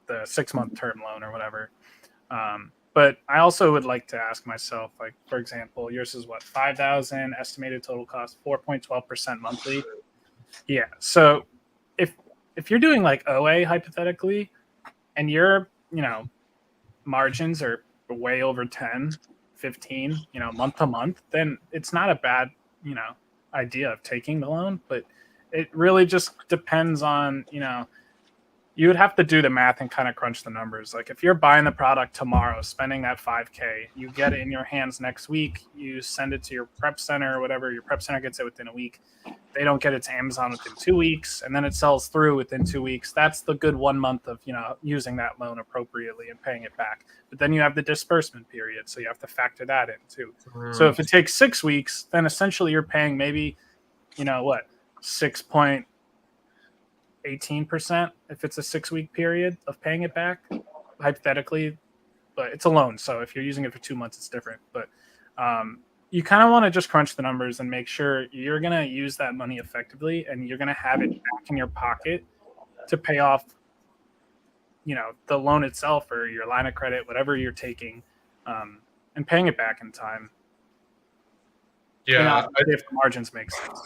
the 6-month term loan or whatever. But I also would like to ask myself, like, for example, yours is what, 5,000 estimated total cost, 4.12% monthly. Yeah. So if you're doing like OA hypothetically, and your, margins are way over 10, 15, month to month, then it's not a bad, idea of taking the loan. But it really just depends on, you would have to do the math and kind of crunch the numbers. Like if you're buying the product tomorrow, spending that 5K, you get it in your hands next week, you send it to your prep center or whatever, your prep center gets it within a week. They don't get it to Amazon within 2 weeks, and then it sells through within 2 weeks. That's the good 1 month of, using that loan appropriately and paying it back. But then you have the disbursement period, so you have to factor that in too. So if it takes 6 weeks, then essentially you're paying maybe, 6.18% if it's a 6-week period of paying it back, hypothetically. But it's a loan, so if you're using it for 2 months, it's different. But you kind of want to just crunch the numbers and make sure you're going to use that money effectively, and you're going to have it back in your pocket to pay off, the loan itself or your line of credit, whatever you're taking, and paying it back in time. Yeah, if the margins make sense.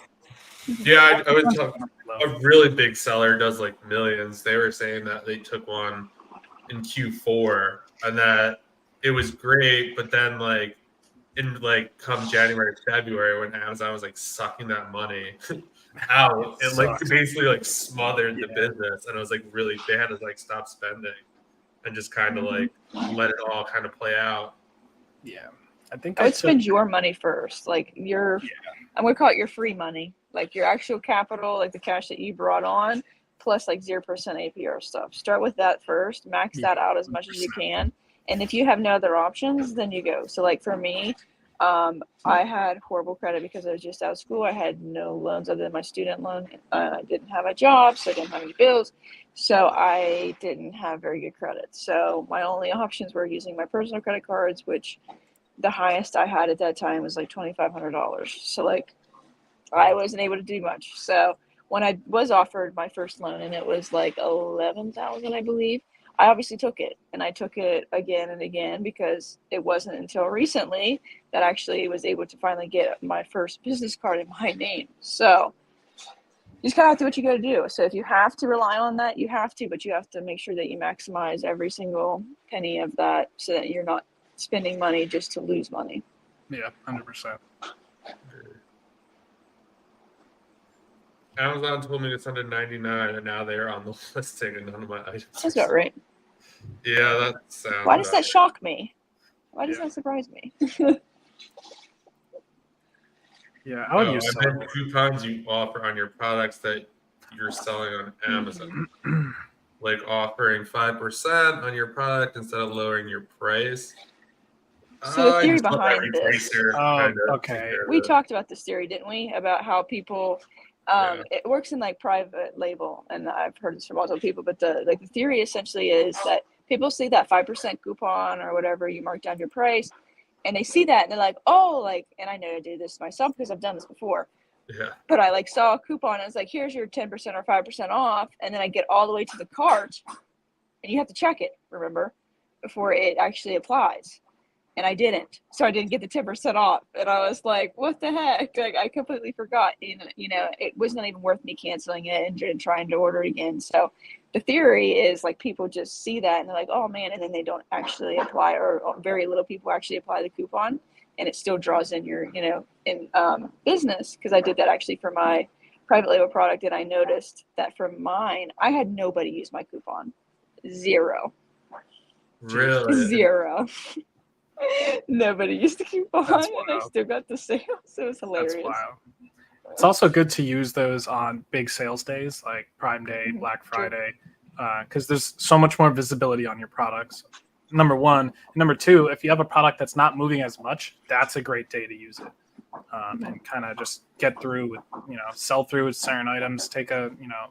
Yeah, I would talk. A really big seller does like millions. They were saying that they took one in Q4 and that it was great, but then like in like come January, February, when Amazon was like sucking that money out, it like basically like smothered the business, and it was like really, they had to like stop spending and just kind of like let it all kind of play out. Yeah, I think I would spend your money first, like I'm gonna call it your free money, like your actual capital, like the cash that you brought on, plus like 0% APR stuff. Start with that first, max that out as much as you can, and if you have no other options, then you go. So like for me, I had horrible credit because I was just out of school. I had no loans other than my student loan. I didn't have a job, so I didn't have any bills. So I didn't have very good credit. So my only options were using my personal credit cards, which the highest I had at that time was like $2,500. So like I wasn't able to do much. So when I was offered my first loan and it was like 11,000, I believe, I obviously took it, and I took it again and again, because it wasn't until recently that I actually was able to finally get my first business card in my name. So you just kind of have to do what you got to do. So if you have to rely on that, you have to, but you have to make sure that you maximize every single penny of that so that you're not spending money just to lose money. Yeah, 100%. Amazon told me to send it 99, and now they're on the listing, and none of my items. That's about right. Yeah, that sounds. Why does that shock me? Why does that surprise me? Yeah, I would use the coupons you offer on your products that you're selling on Amazon, like offering 5% on your product instead of lowering your price. So the theory behind this. Okay. We talked about this theory, didn't we? About how people, it works in like private label, and I've heard this from multiple people. But the theory essentially is that people see that 5% coupon or whatever, you mark down your price, and they see that and they're like, oh, like, and I know I do this myself because I've done this before. Yeah. But I like saw a coupon and it's like, here's your 10% or 5% off, and then I get all the way to the cart, and you have to check it, remember, before it actually applies. and I didn't. So I didn't get the 10% off. And I was like, what the heck? Like, I completely forgot. And, you know, it was not even worth me canceling it and trying to order again. So the theory is like people just see that and they're like, oh man, and then they don't actually apply, or very little people actually apply the coupon, and it still draws in your, you know, in business. Because I did that actually for my private label product, and I noticed that for mine, I had nobody use my coupon. Zero. Really? Zero. Nobody used the coupon, That's and I wild. still got the sales. It was hilarious. That's wild. It's also good to use those on big sales days like Prime Day, Mhm, Black true. Friday, because there's so much more visibility on your products. Number one. Number two, if you have a product that's not moving as much, that's a great day to use it. And kind of just get through with, you know, sell through with certain items, take a, you know,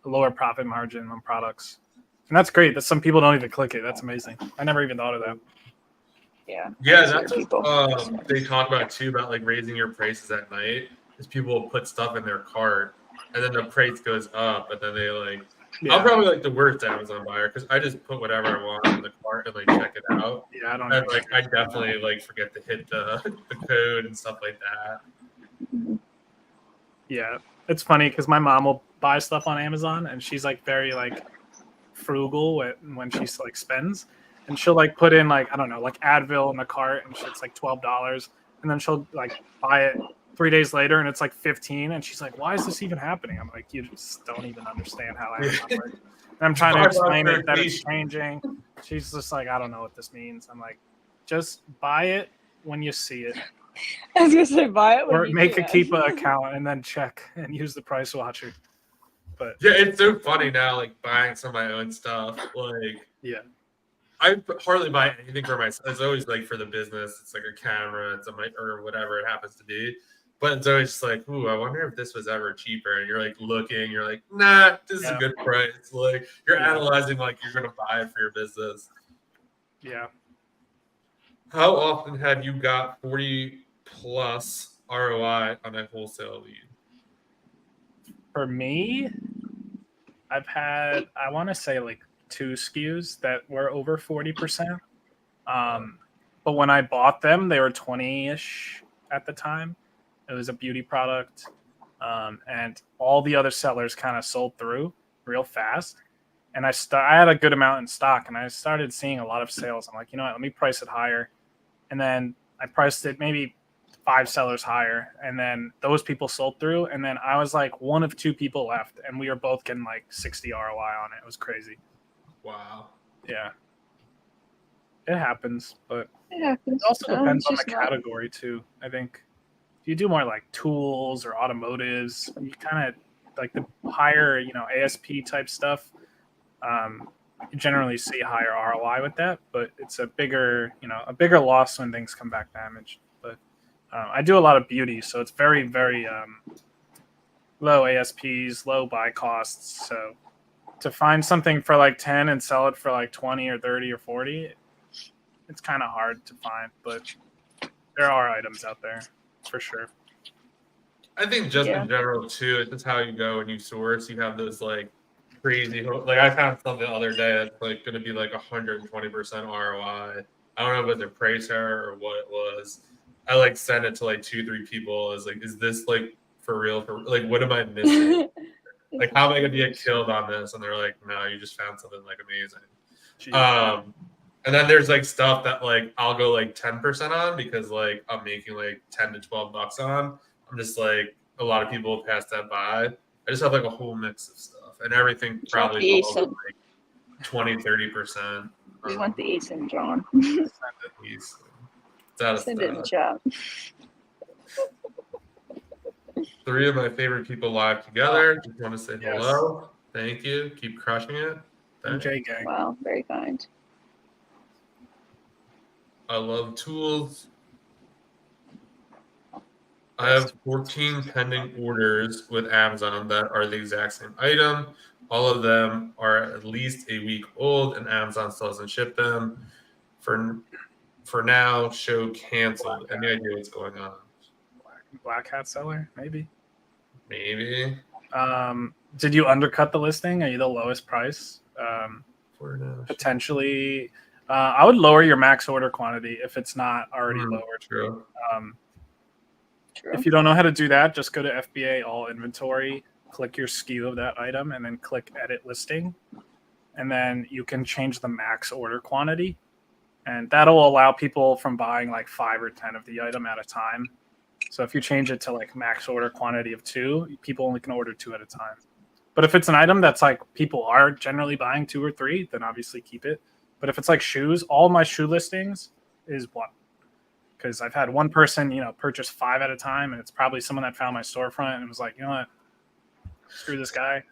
a lower profit margin on products. And that's great that some people don't even click it. That's amazing. I never even thought of that. Yeah. Yeah, Those that's are people. what they talk about too, about like raising your prices at night. Is people will put stuff in their cart and then the price goes up, and then they like. I'm Yeah. probably like the worst Amazon buyer because I just put whatever I want in the cart and like check it out. Yeah, I don't And even like I definitely like forget to hit the code and stuff like that. Yeah, it's funny because my mom will buy stuff on Amazon, and she's like very like frugal when she's like spends, and she'll like put in like, I don't know, like Advil in the cart, and it's like $12, and then she'll like buy it 3 days later, and it's like 15, and she's like, "Why is this even happening?" I'm like, "You just don't even understand how Amazon works." And I'm trying to explain it that it's changing. She's just like, "I don't know what this means." I'm like, "Just buy it when you see it." I was gonna say buy it when Or you make a can. Keepa account and then check and use the price watcher. But Yeah, it's so funny now, like buying some of my own stuff. Like, yeah, I hardly buy anything for myself. It's always like for the business. It's like a camera, it's a mic, or whatever it happens to be. But it's always just like, ooh, I wonder if this was ever cheaper. And you're like looking, you're like, nah, this is a Yeah. good price. Like you're Yeah. analyzing like you're gonna buy it for your business. yeah. How often have you got 40 plus ROI on a wholesale lead? For me, I've had, I want to say like 2 SKUs that were over 40%. But when I bought them, they were 20-ish at the time. It was a beauty product. And all the other sellers kind of sold through real fast. And I had a good amount in stock, and I started seeing a lot of sales. I'm like, you know what, let me price it higher. And then I priced it maybe 5 sellers higher, and then those people sold through, and then I was like one of 2 people left, and we were both getting like 60 ROI on it. It was crazy. Wow. Yeah, it happens, but It happens. it also depends It's on the just not- category too. I think if you do more like tools or automotives, you kind of like the higher, you know, ASP type stuff. You generally see higher ROI with that, but it's a bigger, you know, a bigger loss when things come back damaged. But I do a lot of beauty, so it's very, very low ASPs, low buy costs. So to find something for like 10 and sell it for like 20 or 30 or 40, it's kind of hard to find, but there are items out there for sure. I think just Yeah. in general too, it's just how you go when you source. You have those like crazy, like I found something the other day that's like going to be like 120% ROI. I don't know what their price are or what it was. I like sent it to like 2-3 people. I was like, is this like for real? For like, what am I missing? Like, how am I going to get killed on this? And they're like, no, you just found something like amazing. Jeez. And then there's like stuff that like I'll go like 10% on because like I'm making like 10 to 12 bucks on. I'm just like, a lot of people have passed that by. I just have like a whole mix of stuff, and everything Drop probably the falls at ASIN. like 20-30%. We want the ASIN, John. At least. It's out of Send it in the stock. chat. 3 of my favorite people live together. Just want to say Yes. hello. Thank you. Keep crushing it. Thanks. MJ gang. Wow, very kind. I love tools. I have 14 pending orders with Amazon that are the exact same item. All of them are at least a week old, and Amazon still doesn't ship them. For now, show canceled. Any idea what's going on? Black hat seller, maybe. Maybe. Did you undercut the listing? Are you the lowest price? For now. Potentially. I would lower your max order quantity if it's not already lowered. True. True. If you don't know how to do that, just go to FBA all inventory, click your SKU of that item, and then click edit listing. And then you can change the max order quantity. And that'll allow people from buying like 5 or 10 of the item at a time. So if you change it to like max order quantity of 2, people only can order 2 at a time. But if it's an item that's like people are generally buying 2 or 3, then obviously keep it. But if it's like shoes, all my shoe listings is 1. Because I've had one person, purchase 5 at a time, and it's probably someone that found my storefront and was like, you know what, screw this guy.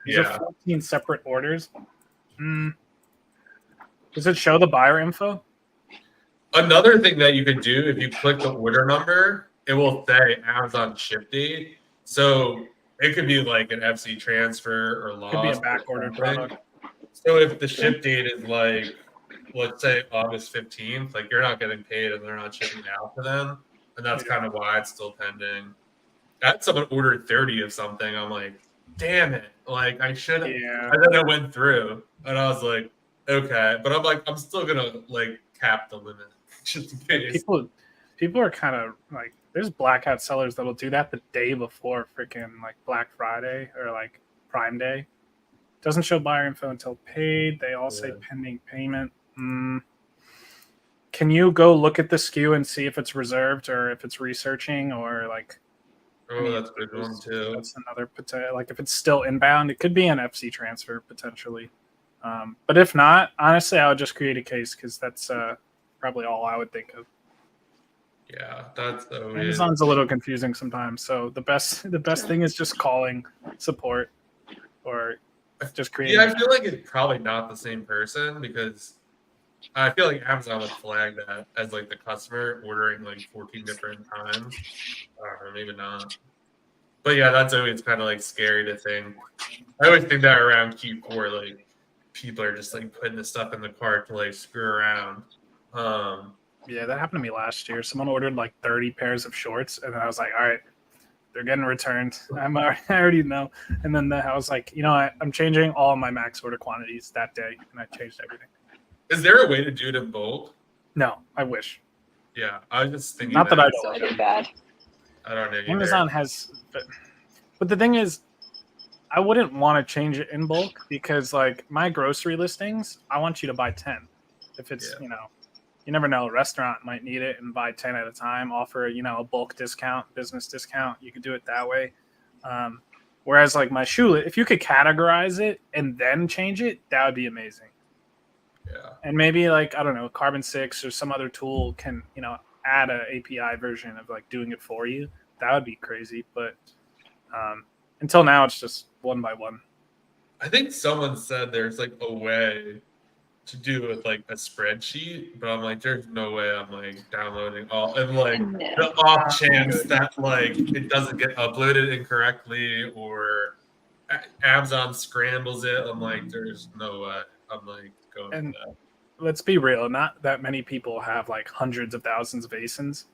These are 14 separate orders. Does it show the buyer info? Another thing that you could do, if you click the order number, it will say Amazon ship date. So it could be like an FC transfer or loss. Could be a back ordered product. So if the ship date is like, let's say August 15th, like you're not getting paid and they're not shipping out to them. And that's kind of why it's still pending. I had someone ordered 30 of something. I'm like, damn it. Like I should have. Yeah. And then it went through. And I was like, okay. But I'm like, I'm still going to like cap the limit just in case. People are kind of like, there's black hat sellers that'll do that the day before freaking like Black Friday or like Prime Day. Doesn't show buyer info until paid. They all say pending payment. Can you go look at the SKU and see if it's reserved or if it's researching or like? That's a good one too. That's another potential. Like if it's still inbound, it could be an FC transfer potentially. But if not, honestly, I would just create a case because that's probably all I would think of. Yeah, that's Amazon's a little confusing sometimes. So the best thing is just calling support or just creating. Yeah, I feel like it's probably not the same person because I feel like Amazon would flag that as like the customer ordering like 14 different times. Or maybe not. But yeah, that's always kind of like scary to think. I always think that around Q4, like people are just like putting the stuff in the cart to like screw around. Yeah, that happened to me last year. Someone ordered like 30 pairs of shorts, and then I was like, all right, they're getting returned. I already know. And then I was like, I'm changing all my max order quantities that day, and I changed everything. Is there a way to do it in bulk? No, I wish. Yeah, I was just thinking. Not that I So I don't. did bad. I don't know. Either. Amazon has, but the thing is, I wouldn't want to change it in bulk because like my grocery listings, I want you to buy 10. If it's you never know, a restaurant might need it and buy 10 at a time, offer a bulk discount, business discount. You could do it that way. Whereas like my shoe, if you could categorize it and then change it, that would be amazing. Yeah. And maybe like, I don't know, Carbon 6 or some other tool can, add an API version of like doing it for you. That would be crazy. But until now, it's just one by one. I think someone said there's like a way to do it with like a spreadsheet, but I'm like, there's no way I'm like downloading all and like the off chance that like it doesn't get uploaded incorrectly or Amazon scrambles it. I'm like, there's no way. I'm like going with that. Let's be real, not that many people have like hundreds of thousands of ASINs.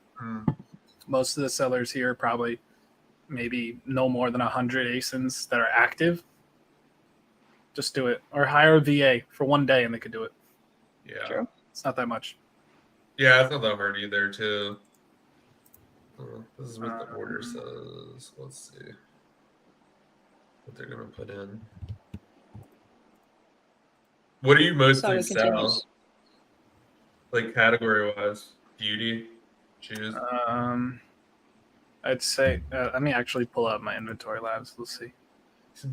Most of the sellers here probably maybe no more than 100 ASINs that are active. Just do it. Or hire a VA for one day and they could do it. Yeah. True. It's not that much. Yeah, it's not that hard either, too. This is what the order says. Let's see what they're going to put in. What do you mostly sell? Like category-wise? Beauty? Shoes? I'd say, let me actually pull up my inventory labs. Let's see.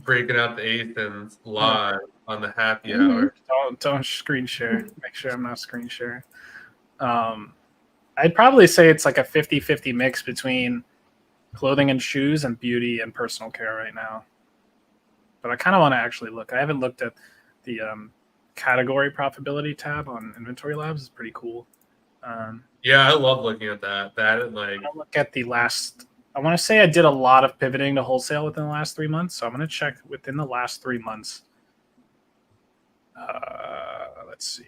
Breaking out the ASINs live on the happy hour. Don't screen share. Make sure I'm not screen sharing. I'd probably say it's like a 50-50 mix between clothing and shoes and beauty and personal care right now. But I kind of want to actually look. I haven't looked at the category profitability tab on Inventory Labs. It's pretty cool. Yeah, I love looking at that. That and like I look at the last. I want to say I did a lot of pivoting to wholesale within the last 3 months. So I'm going to check within the last 3 months. Let's see.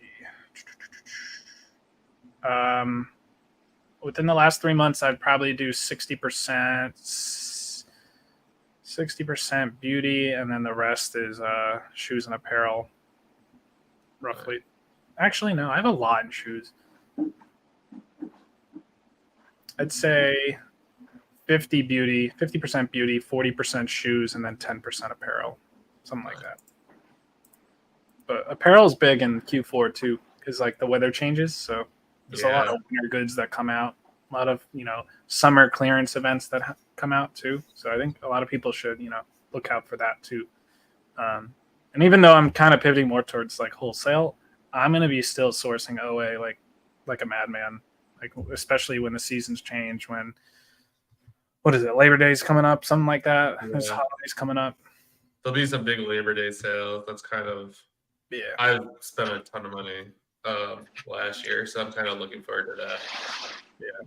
Within the last 3 months, I'd probably do 60% beauty, and then the rest is shoes and apparel. roughly. Actually, no, I have a lot in shoes. I'd say 50% beauty, 40% shoes, and then 10% apparel, something like that. But apparel is big in Q4 too, because like the weather changes, so there's a lot of winter goods that come out, a lot of summer clearance events that come out too. So I think a lot of people should look out for that too. And even though I'm kind of pivoting more towards like wholesale, I'm gonna be still sourcing OA like a madman, like especially when the seasons change. When what is it? Labor Day's coming up, something like that. Yeah. There's holidays coming up. There'll be some big Labor Day sales. That's kind of I spent a ton of money last year, so I'm kind of looking forward to that. Yeah.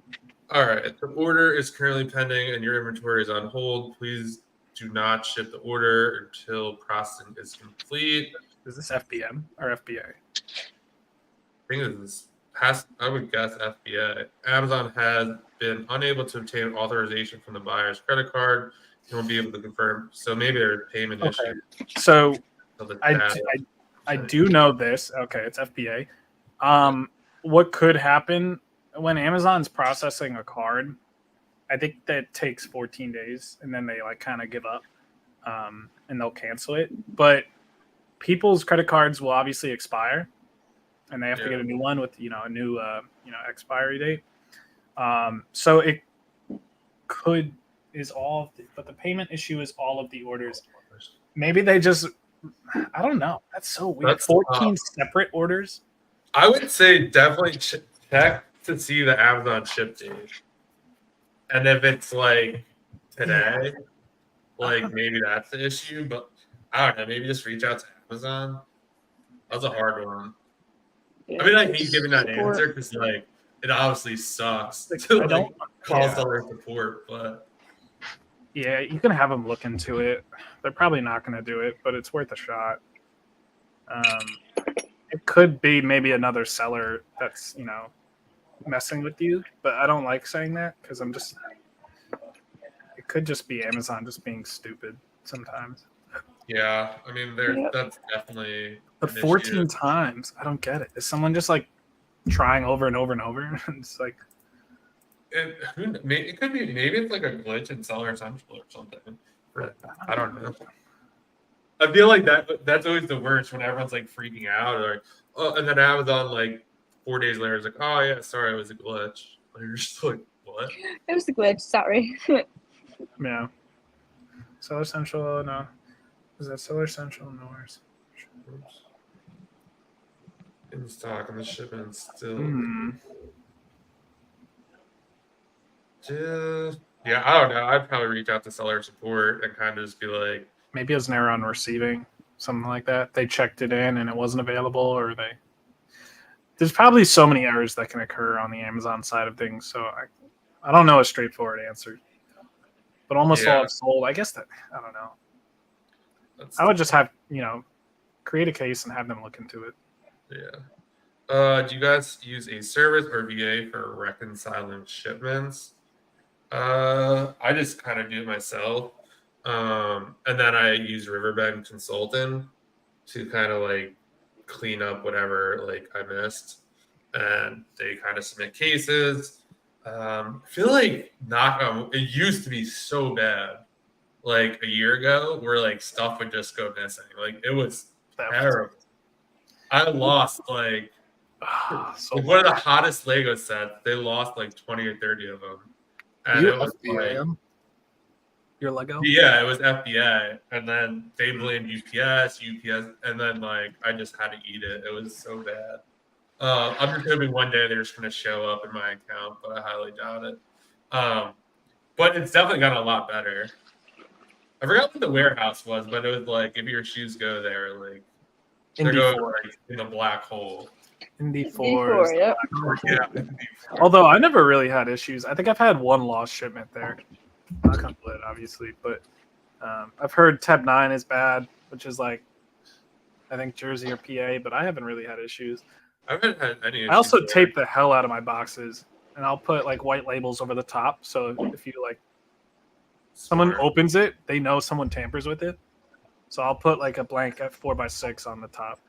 All right. The order is currently pending and your inventory is on hold. Please do not ship the order until processing is complete. Is this FBM or FBA? I think this I would guess FBA. Amazon has been unable to obtain authorization from the buyer's credit card. You won't be able to confirm. So maybe there's payment issue. So I do know this. Okay, it's FBA. What could happen when Amazon's processing a card? I think that takes 14 days, and then they like kind of give up, and they'll cancel it. But people's credit cards will obviously expire, and they have to get a new one with a new expiry date. So it could is all, but the payment issue is all of the orders. Maybe they just, I don't know. That's so weird. That's 14 separate orders. I would say definitely check to see the Amazon ship date, and if it's like today, like maybe that's the issue. But I don't know. Maybe just reach out to Amazon. That's a hard one. Yeah, I mean, I hate giving that answer because like it obviously sucks to call seller support, but yeah, you can have them look into it. They're probably not going to do it, but it's worth a shot. It could be maybe another seller that's messing with you, but I don't like saying that because it could just be Amazon just being stupid sometimes. yeah, I mean, that's definitely. But 14 times, I don't get it. Is someone just like trying over and over and over? It's like it could be maybe it's like a glitch in Seller Essential or something. I don't know. I feel like that's always the worst when everyone's like freaking out or and then Amazon like 4 days later is like, oh yeah, sorry, it was a glitch. And you're just like, what? It was the glitch. Sorry. Yeah. Seller Essential, no. Is that Seller Essential? No worries. In stock and the shipment still. Yeah, I don't know. I'd probably reach out to seller support and kind of just be like, maybe it was an error on receiving, something like that. They checked it in and it wasn't available, or there's probably so many errors that can occur on the Amazon side of things. So I don't know a straightforward answer, but almost all have sold. I guess that, I don't know. I would just have, create a case and have them look into it. Yeah. Do you guys use a service or VA for reconciling shipments? I just kind of do it myself. And then I use Riverbend Consultant to kind of like clean up whatever like I missed. And they kind of submit cases. I feel like it used to be so bad like a year ago where like stuff would just go missing. Like it was terrible. I lost like one of the hottest Lego sets. They lost like 20 or 30 of them. And it was like, your Lego? Yeah, it was FBA. And then they blamed UPS, and then like I just had to eat it. It was so bad. I'm just hoping one day they're just going to show up in my account, but I highly doubt it. But it's definitely gotten a lot better. I forgot what the warehouse was, but it was like if your shoes go there, like they're going like, in a black hole. Indy 4. Yep. Yeah. Although I never really had issues. I think I've had one lost shipment there. Not complete, obviously, but I've heard Tab 9 is bad, which is like I think Jersey or PA, but I haven't really had issues. I haven't had any issues. I also tape the hell out of my boxes, and I'll put like white labels over the top, so if you like someone opens it, they know someone tampers with it. So I'll put like a blank 4x6 on the top.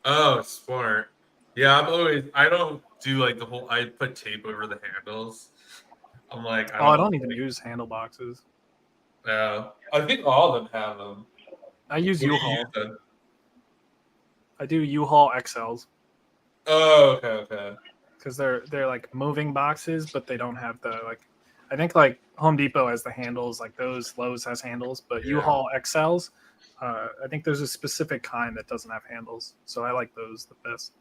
Oh, smart. Yeah, I don't do like the whole. I put tape over the handles. I'm like, I Oh, I don't don't even like. use handle boxes. I think all of them have them. I use What do you use U-Haul. then? I do U-Haul XLs Oh, okay. because they're like moving boxes, but they don't have the like. I think like Home Depot has the handles, like those. Lowe's has handles, but Yeah, U-Haul XLs, I think there's a specific kind that doesn't have handles, so I like those the best.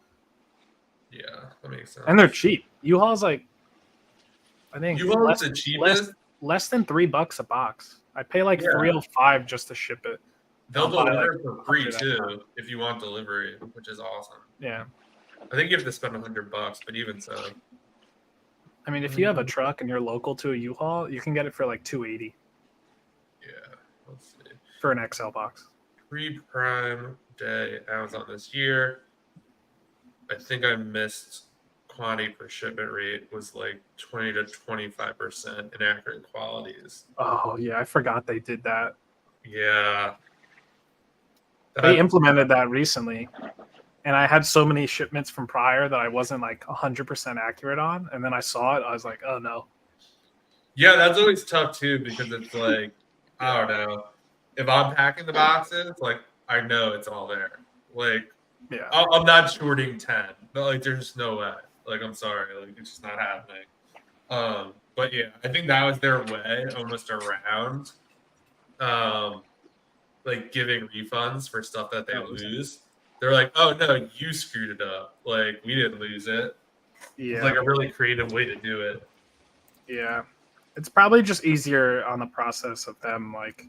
yeah, that makes And they're sense. cheap. U-Haul's like I think U-Haul is the cheapest. less than $3 a box. I pay like Yeah, 305 just to ship it. they'll I'll buy like deliver for free 100 at a time. too if you want delivery, which is awesome. Yeah. I think you have to spend $100, but even so. I mean, if you have a truck and you're local to a U-Haul, you can get it for like 280 Yeah, let's see. for an XL box. Pre-Prime Day Amazon this year. I think I missed quantity per shipment rate was like 20 to 25% inaccurate qualities. Oh yeah, I forgot they did that. Yeah. They That implemented that recently, and I had so many shipments from prior that I wasn't like 100% accurate on, and then I saw it, I was like, oh no. yeah, that's always tough too because it's like, I don't know. If I'm packing the boxes, like I know it's all there. Like Yeah, I'm not shorting 10, but like there's no way. Like I'm sorry, like it's just not happening. But yeah, I think that was their way almost around um like giving refunds for stuff that they that was lose. They're like, oh no, you screwed it up. Like we didn't lose it. It's yeah, like a really creative way to do it. yeah. It's probably just easier on the process of them like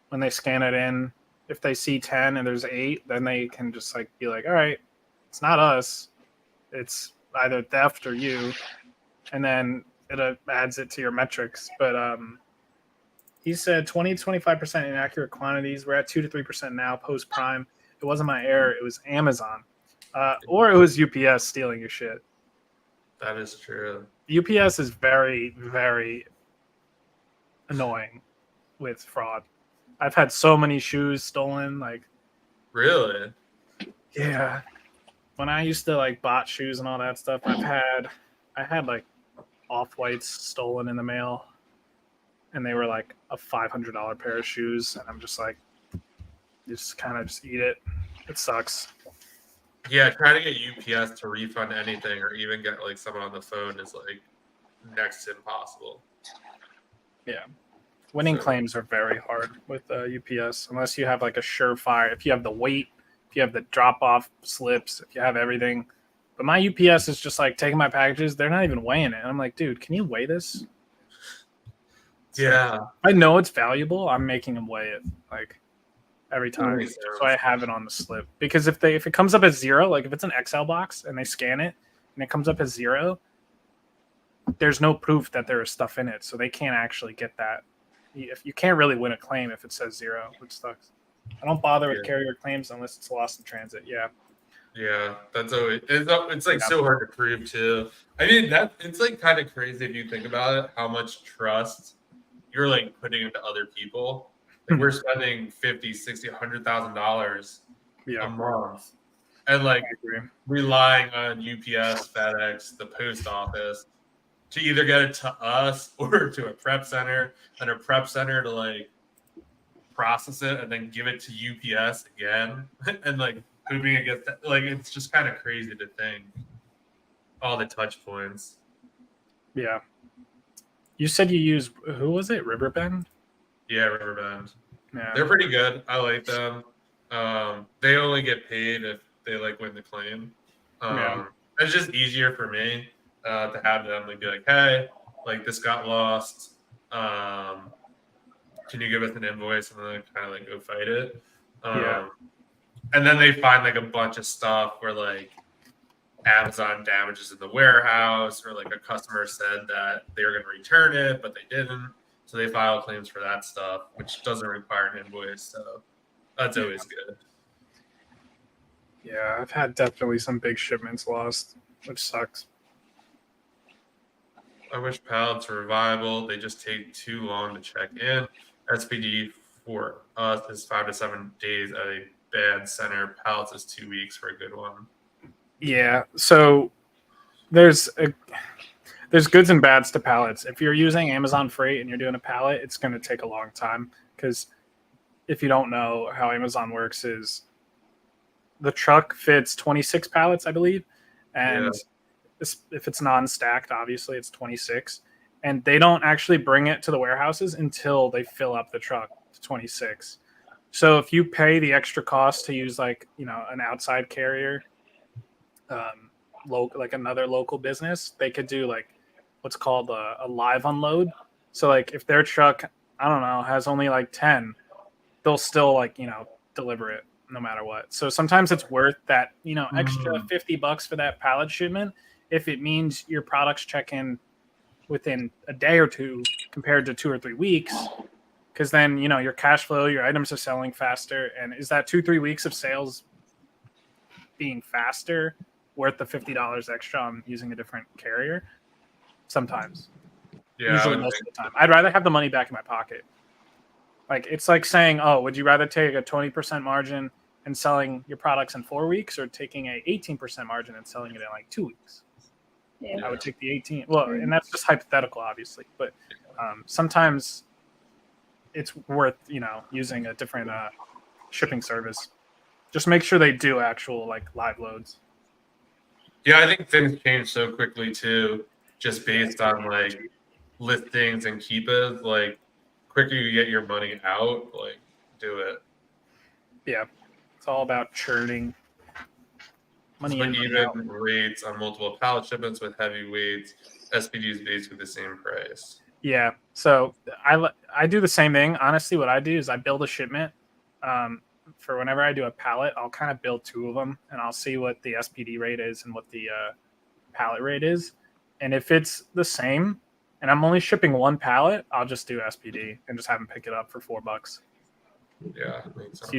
when they scan it in. If they see 10 and there's 8, then they can just like be like, all right, it's not us. It's either theft or you, and then it adds it to your metrics. But he said 20 to 25% inaccurate quantities. We're at 2 to 3% now post Prime. It wasn't my error. It was Amazon. Or it was UPS stealing your shit. That is true. UPS is very, very annoying with fraud. I've had so many shoes stolen. Like, Really? yeah. When I used to like bot shoes and all that stuff, I had like off whites stolen in the mail, and they were like a $500 pair of shoes, and I'm just like, you just kind of just eat it. It sucks. Yeah, trying to get UPS to refund anything or even get like someone on the phone is like next to impossible. Yeah. Winning So- claims are very hard with UPS unless you have like a surefire. If you have the weight, if you have the drop off slips, if you have everything. But my UPS is just like taking my packages. They're not even weighing it. And I'm like, dude, can you weigh this? It's Yeah. like, I know it's valuable. I'm making them weigh it like every time, makes so I sense. have it on the slip. Because if it comes up as 0, like if it's an XL box and they scan it and it comes up as 0, there's no proof that there is stuff in it, so they can't actually get that. If you can't really win a claim if it says 0, which sucks. I don't bother with Yeah. carrier claims unless it's lost in transit. Yeah, Yeah, that's always it's like Yeah. so hard to prove too. I mean that it's like kind of crazy if you think about it, how much trust you're like putting into other people. Like we're spending 50, 60, $100,000 a yeah, month and like I agree. relying on UPS, FedEx, the post office to either get it to us or to a prep center and a prep center to like process it and then give it to UPS again and like hoping it gets like it's just kind of crazy to think all the touch points. Yeah. You said you use who was it? Riverbend? Yeah, Riverbend. Yeah. They're pretty good. I like them. They only get paid if they like win the claim. Yeah. It's just easier for me to have them like be like, hey, like this got lost. Can you give us an invoice and then kind of like go fight it? Yeah. And then they find like a bunch of stuff where like Amazon damages in the warehouse or like a customer said that they were going to return it, but they didn't. So they file claims for that stuff, which doesn't require an invoice. So that's always good. Yeah, I've had definitely some big shipments lost, which sucks. I wish pallets were viable. They just take too long to check in. SPD for us is 5 to 7 days at a bad center pallets is 2 weeks for a good one. Yeah. So there's goods and bads to pallets. If you're using Amazon Freight and you're doing a pallet, it's going to take a long time because if you don't know how Amazon works, is the truck fits 26 pallets, I believe, and if it's non-stacked, obviously it's 26, and they don't actually bring it to the warehouses until they fill up the truck to 26. So if you pay the extra cost to use like an outside carrier, like another local business, they could do like what's called a live unload. So like if their truck, I don't know, has only like 10, they'll still like deliver it no matter what. So sometimes it's worth that extra $50 for that pallet shipment if it means your products check in within a day or two compared to 2 or 3 weeks, because then your cash flow, your items are selling faster. And is that 2-3 weeks of sales being faster worth the $50 extra on using a different carrier? Sometimes. Usually most of the time. I'd rather have the money back in my pocket. Like it's like saying, oh, would you rather take a 20% margin and selling your products in 4 weeks, or taking a 18% margin and selling it in like 2 weeks? Yeah. I would take the 18. Well, and that's just hypothetical, obviously, but sometimes it's worth using a different shipping service. Just make sure they do actual like live loads. Yeah, I think things change so quickly too, just based on like listings and keepers. Like, quicker you get your money out, like do it. Yeah, it's all about churning money in, money out. Even rates on multiple pallet shipments with heavy weights, SPD is basically the same price. Yeah, so I do the same thing. Honestly, what I do is I build a shipment. For whenever I do a pallet, I'll kind of build 2 of them, and I'll see what the SPD rate is and what the pallet rate is. And if it's the same, and I'm only shipping 1 pallet, I'll just do SPD and just have them pick it up for $4. Yeah, makes sense.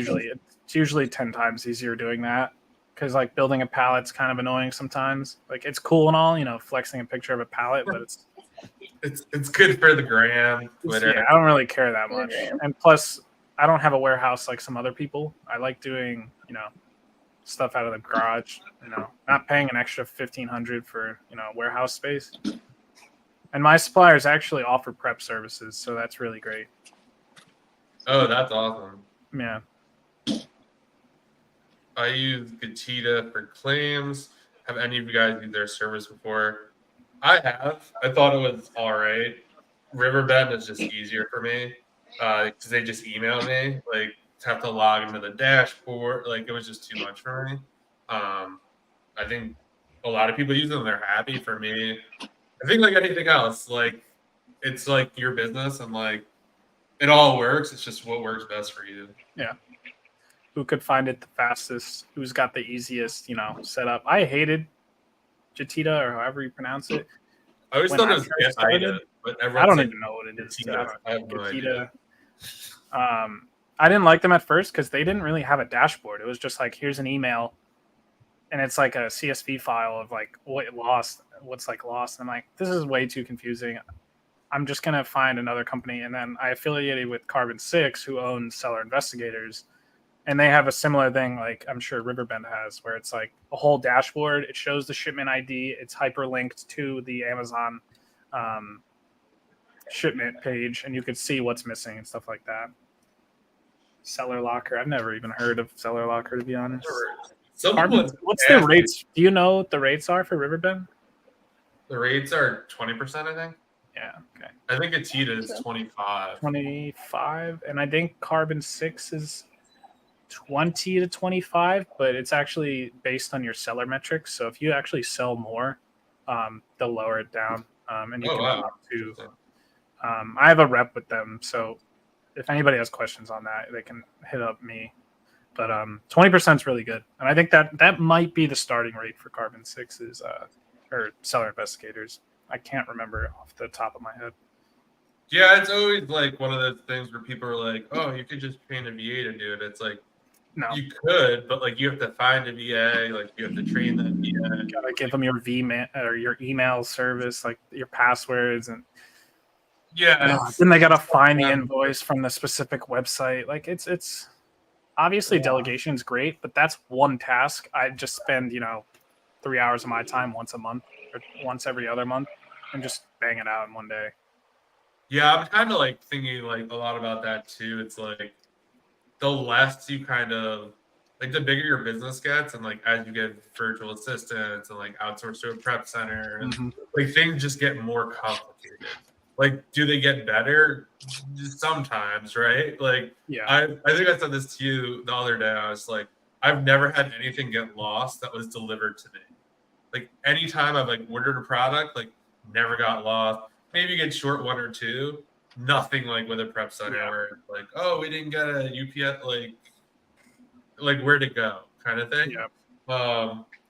It's usually 10 times easier doing that, because like building a pallet's kind of annoying sometimes. Like it's cool and all, flexing a picture of a pallet, but it's good for the gram, Twitter. Yeah, I don't really care that much. And plus, I don't have a warehouse like some other people. I like doing, stuff out of the garage, not paying an extra $1,500 for, warehouse space. And my suppliers actually offer prep services, so that's really great. Oh, that's awesome. Yeah. I use Gatita for claims. Have any of you guys used their service before? I have. I thought it was all right. Riverbend is just easier for me because they just email me. Like, to have to log into the dashboard, like it was just too much for me. I think a lot of people use them. They're happy. For me, I think like anything else, like it's like your business and like it all works. It's just what works best for you. Yeah. Who could find it the fastest? Who's got the easiest, setup? I hated Jatita, or however you pronounce it. I always thought it was Gatita, but I don't even know what it is. I have no idea. I didn't like them at first because they didn't really have a dashboard. It was just like, here's an email, and it's like a CSV file of like what's like lost. And I'm like, this is way too confusing. I'm just gonna find another company. And then I affiliated with Carbon 6, who owns Seller Investigators, and they have a similar thing, like I'm sure Riverbend has, where it's like a whole dashboard. It shows the shipment ID. It's hyperlinked to the Amazon shipment page, and you could see what's missing and stuff like that. Seller Locker. I've never even heard of Seller Locker, to be honest. What's the rates? Do you know what the rates are for Riverbend? The rates are 20%, I think. Yeah. Okay. I think Atita is 25. 25, and I think Carbon 6 is 20 to 25, but it's actually based on your seller metrics. So if you actually sell more, they'll lower it down, and you can up to. I have a rep with them, so if anybody has questions on that, they can hit up me. But 20% is really good, and I think that might be the starting rate for Carbon 6's or Seller Investigators. I can't remember off the top of my head. Yeah, it's always like one of those things where people are like, "Oh, you could just train a VA to do it." It's like, no, you could, but like you have to find a VA, like you have to train that VA. You gotta give them your or your email service, like your passwords, and yeah. Then they gotta find the invoice from the specific website. Like it's obviously delegation is great, but that's one task. I just spend 3 hours of my time once a month or once every other month and just bang it out in one day. Yeah, I'm kind of like thinking like a lot about that too. It's like the less you kind of like the bigger your business gets, and like as you get virtual assistants and like outsource to a prep center, and like things just get more complicated. Like, do they get better? Sometimes, right? Like, Yeah. I think I said this to you the other day. I was like, I've never had anything get lost that was delivered to me. Like anytime I've like ordered a product, like never got lost. Maybe you get short one or two. Nothing like with a prep center where it's like, oh, we didn't get a UPS, like where'd it go, kind of thing. Yeah.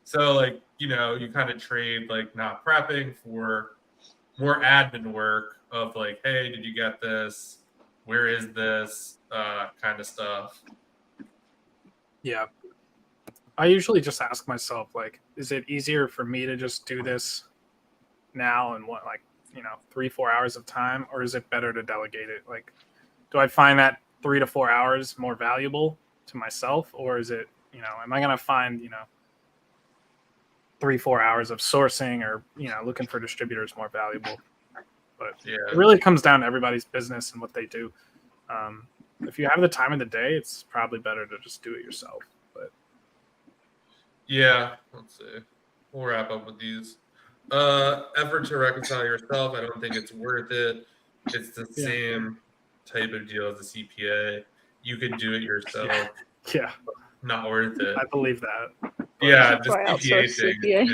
So like you kind of trade like not prepping for more admin work of like, hey, did you get this? Where is this? Kind of stuff. Yeah. I usually just ask myself, like, is it easier for me to just do this now in 3-4 hours of time, or is it better to delegate it? Like, do I find that 3 to 4 hours more valuable to myself, or is it, am I going to find, 3-4 hours of sourcing or, looking for distributors more valuable? But it really comes down to everybody's business and what they do. If you have the time of the day, it's probably better to just do it yourself. But yeah, let's see. We'll wrap up with these. Effort to reconcile yourself. I don't think it's worth it. It's the same type of deal as a CPA. You could do it yourself. Yeah. Not worth it. I believe that. Yeah, the CPA thing. Yeah.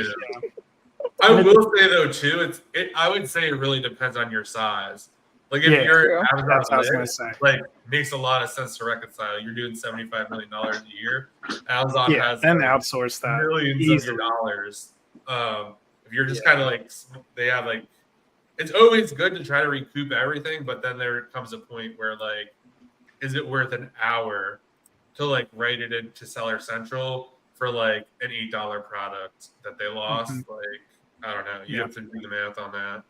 I will say though too, I would say it really depends on your size. Like if you're Amazon like makes a lot of sense to reconcile. You're doing $75 million a year. Amazon has and outsource that millions of your dollars. If you're just kind of like they have like, it's always good to try to recoup everything, but then there comes a point where like, is it worth an hour to like write it into Seller Central for like an $8 product that they lost? Like, I don't know. You have to do the math on that.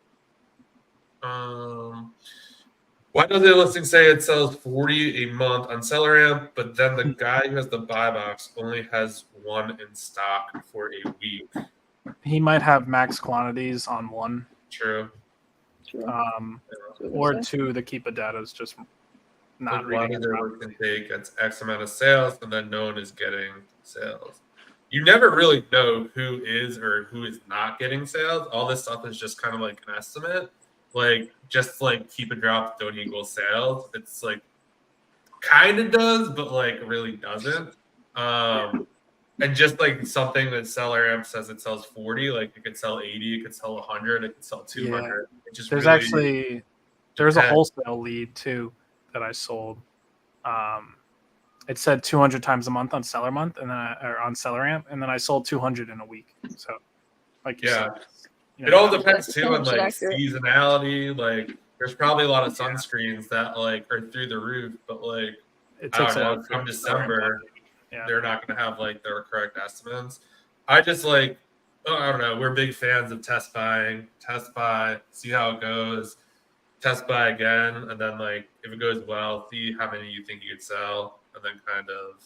Why does the listing say it sells 40 a month on SellerAmp, but then the guy who has the buy box only has one in stock for a week? He might have max quantities on one. True. Or two, the Keepa data is just not reading it. Listing take gets X amount of sales, and then no one is getting sales. You never really know who is or who is not getting sales. All this stuff is just kind of like an estimate. Like, just like keep a drop don't equal sales. It's like kind of does, but like really doesn't. And just like something that SellerAmp says it sells 40, like it could sell 80, it could sell 100, it could sell 200. It just there's a wholesale lead too that I sold. It said 200 times a month on Seller Month, and then on SellerAmp, and then I sold 200 in a week. So, like you said, it all depends too on like seasonality. Like, there's probably a lot of sunscreens that like are through the roof, but like it takes come December, they're not going to have like their correct estimates. I just like, I don't know. We're big fans of test buying. Test buy, see how it goes. Test buy again, and then like if it goes well, see how many you think you could sell, and then kind of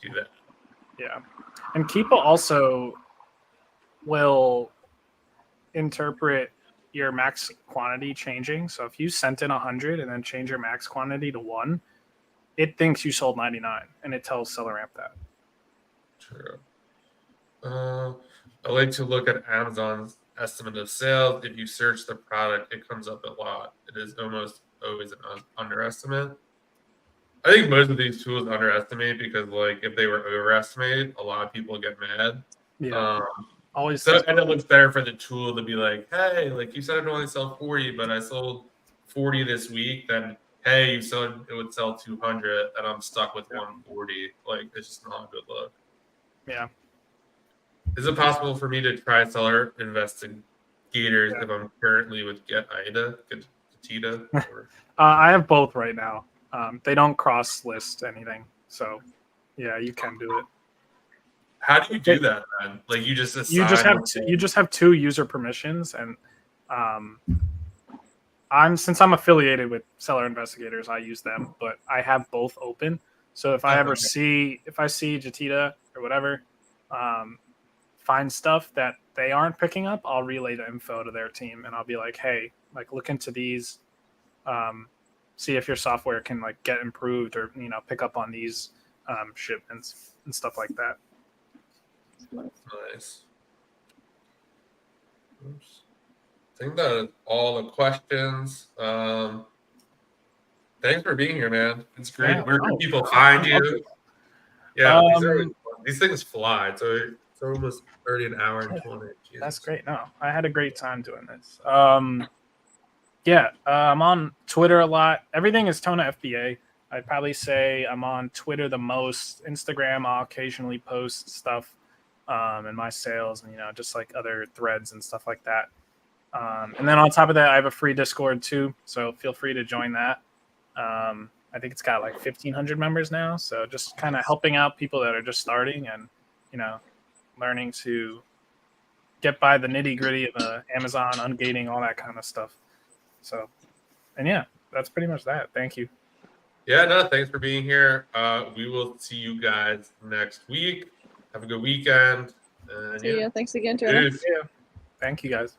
do that. Yeah, and Keepa also will interpret your max quantity changing. So if you sent in 100 and then change your max quantity to 1, it thinks you sold 99, and it tells SellerAmp that. True. I like to look at Amazon's estimate of sales. If you search the product, it comes up a lot. It is almost always an underestimate. I think most of these tools underestimate because, like, if they were overestimated, a lot of people get mad. Yeah. Always. So, and it looks better for the tool to be like, hey, like you said, it only sell 40, but I sold 40 this week. Then, hey, you said it would sell 200, and I'm stuck with 140. Like, it's just not a good look. Yeah. Is it possible for me to try Seller Investigators if I'm currently with Getita? I have both right now. They don't cross list anything, so yeah, you can do it. How do you do that then? Like you just have two user permissions, and since I'm affiliated with Seller Investigators, I use them, but I have both open. So if I ever see Jatita or whatever, find stuff that they aren't picking up, I'll relay the info to their team and I'll be like, hey, like look into these, see if your software can like get improved or pick up on these shipments and stuff like that. Nice. Oops. I think that is all the questions. Thanks for being here, man. It's great. Yeah, Where can people find you? Yeah, these things fly. So it's almost 30 an hour and 20. Jesus. That's great. No, I had a great time doing this. I'm on Twitter a lot. Everything is TonaFba. I'd probably say I'm on Twitter the most. Instagram, I'll occasionally post stuff in my sales and just like other threads and stuff like that. And then on top of that, I have a free Discord too, so feel free to join that. I think it's got like 1,500 members now, so just kind of helping out people that are just starting and learning to get by the nitty gritty of Amazon ungating, all that kind of stuff. So, and yeah, that's pretty much that. Thank you. Yeah, no, thanks for being here. We will see you guys next week. Have a good weekend. See ya. Thanks again, Tona. Yeah. Thank you guys.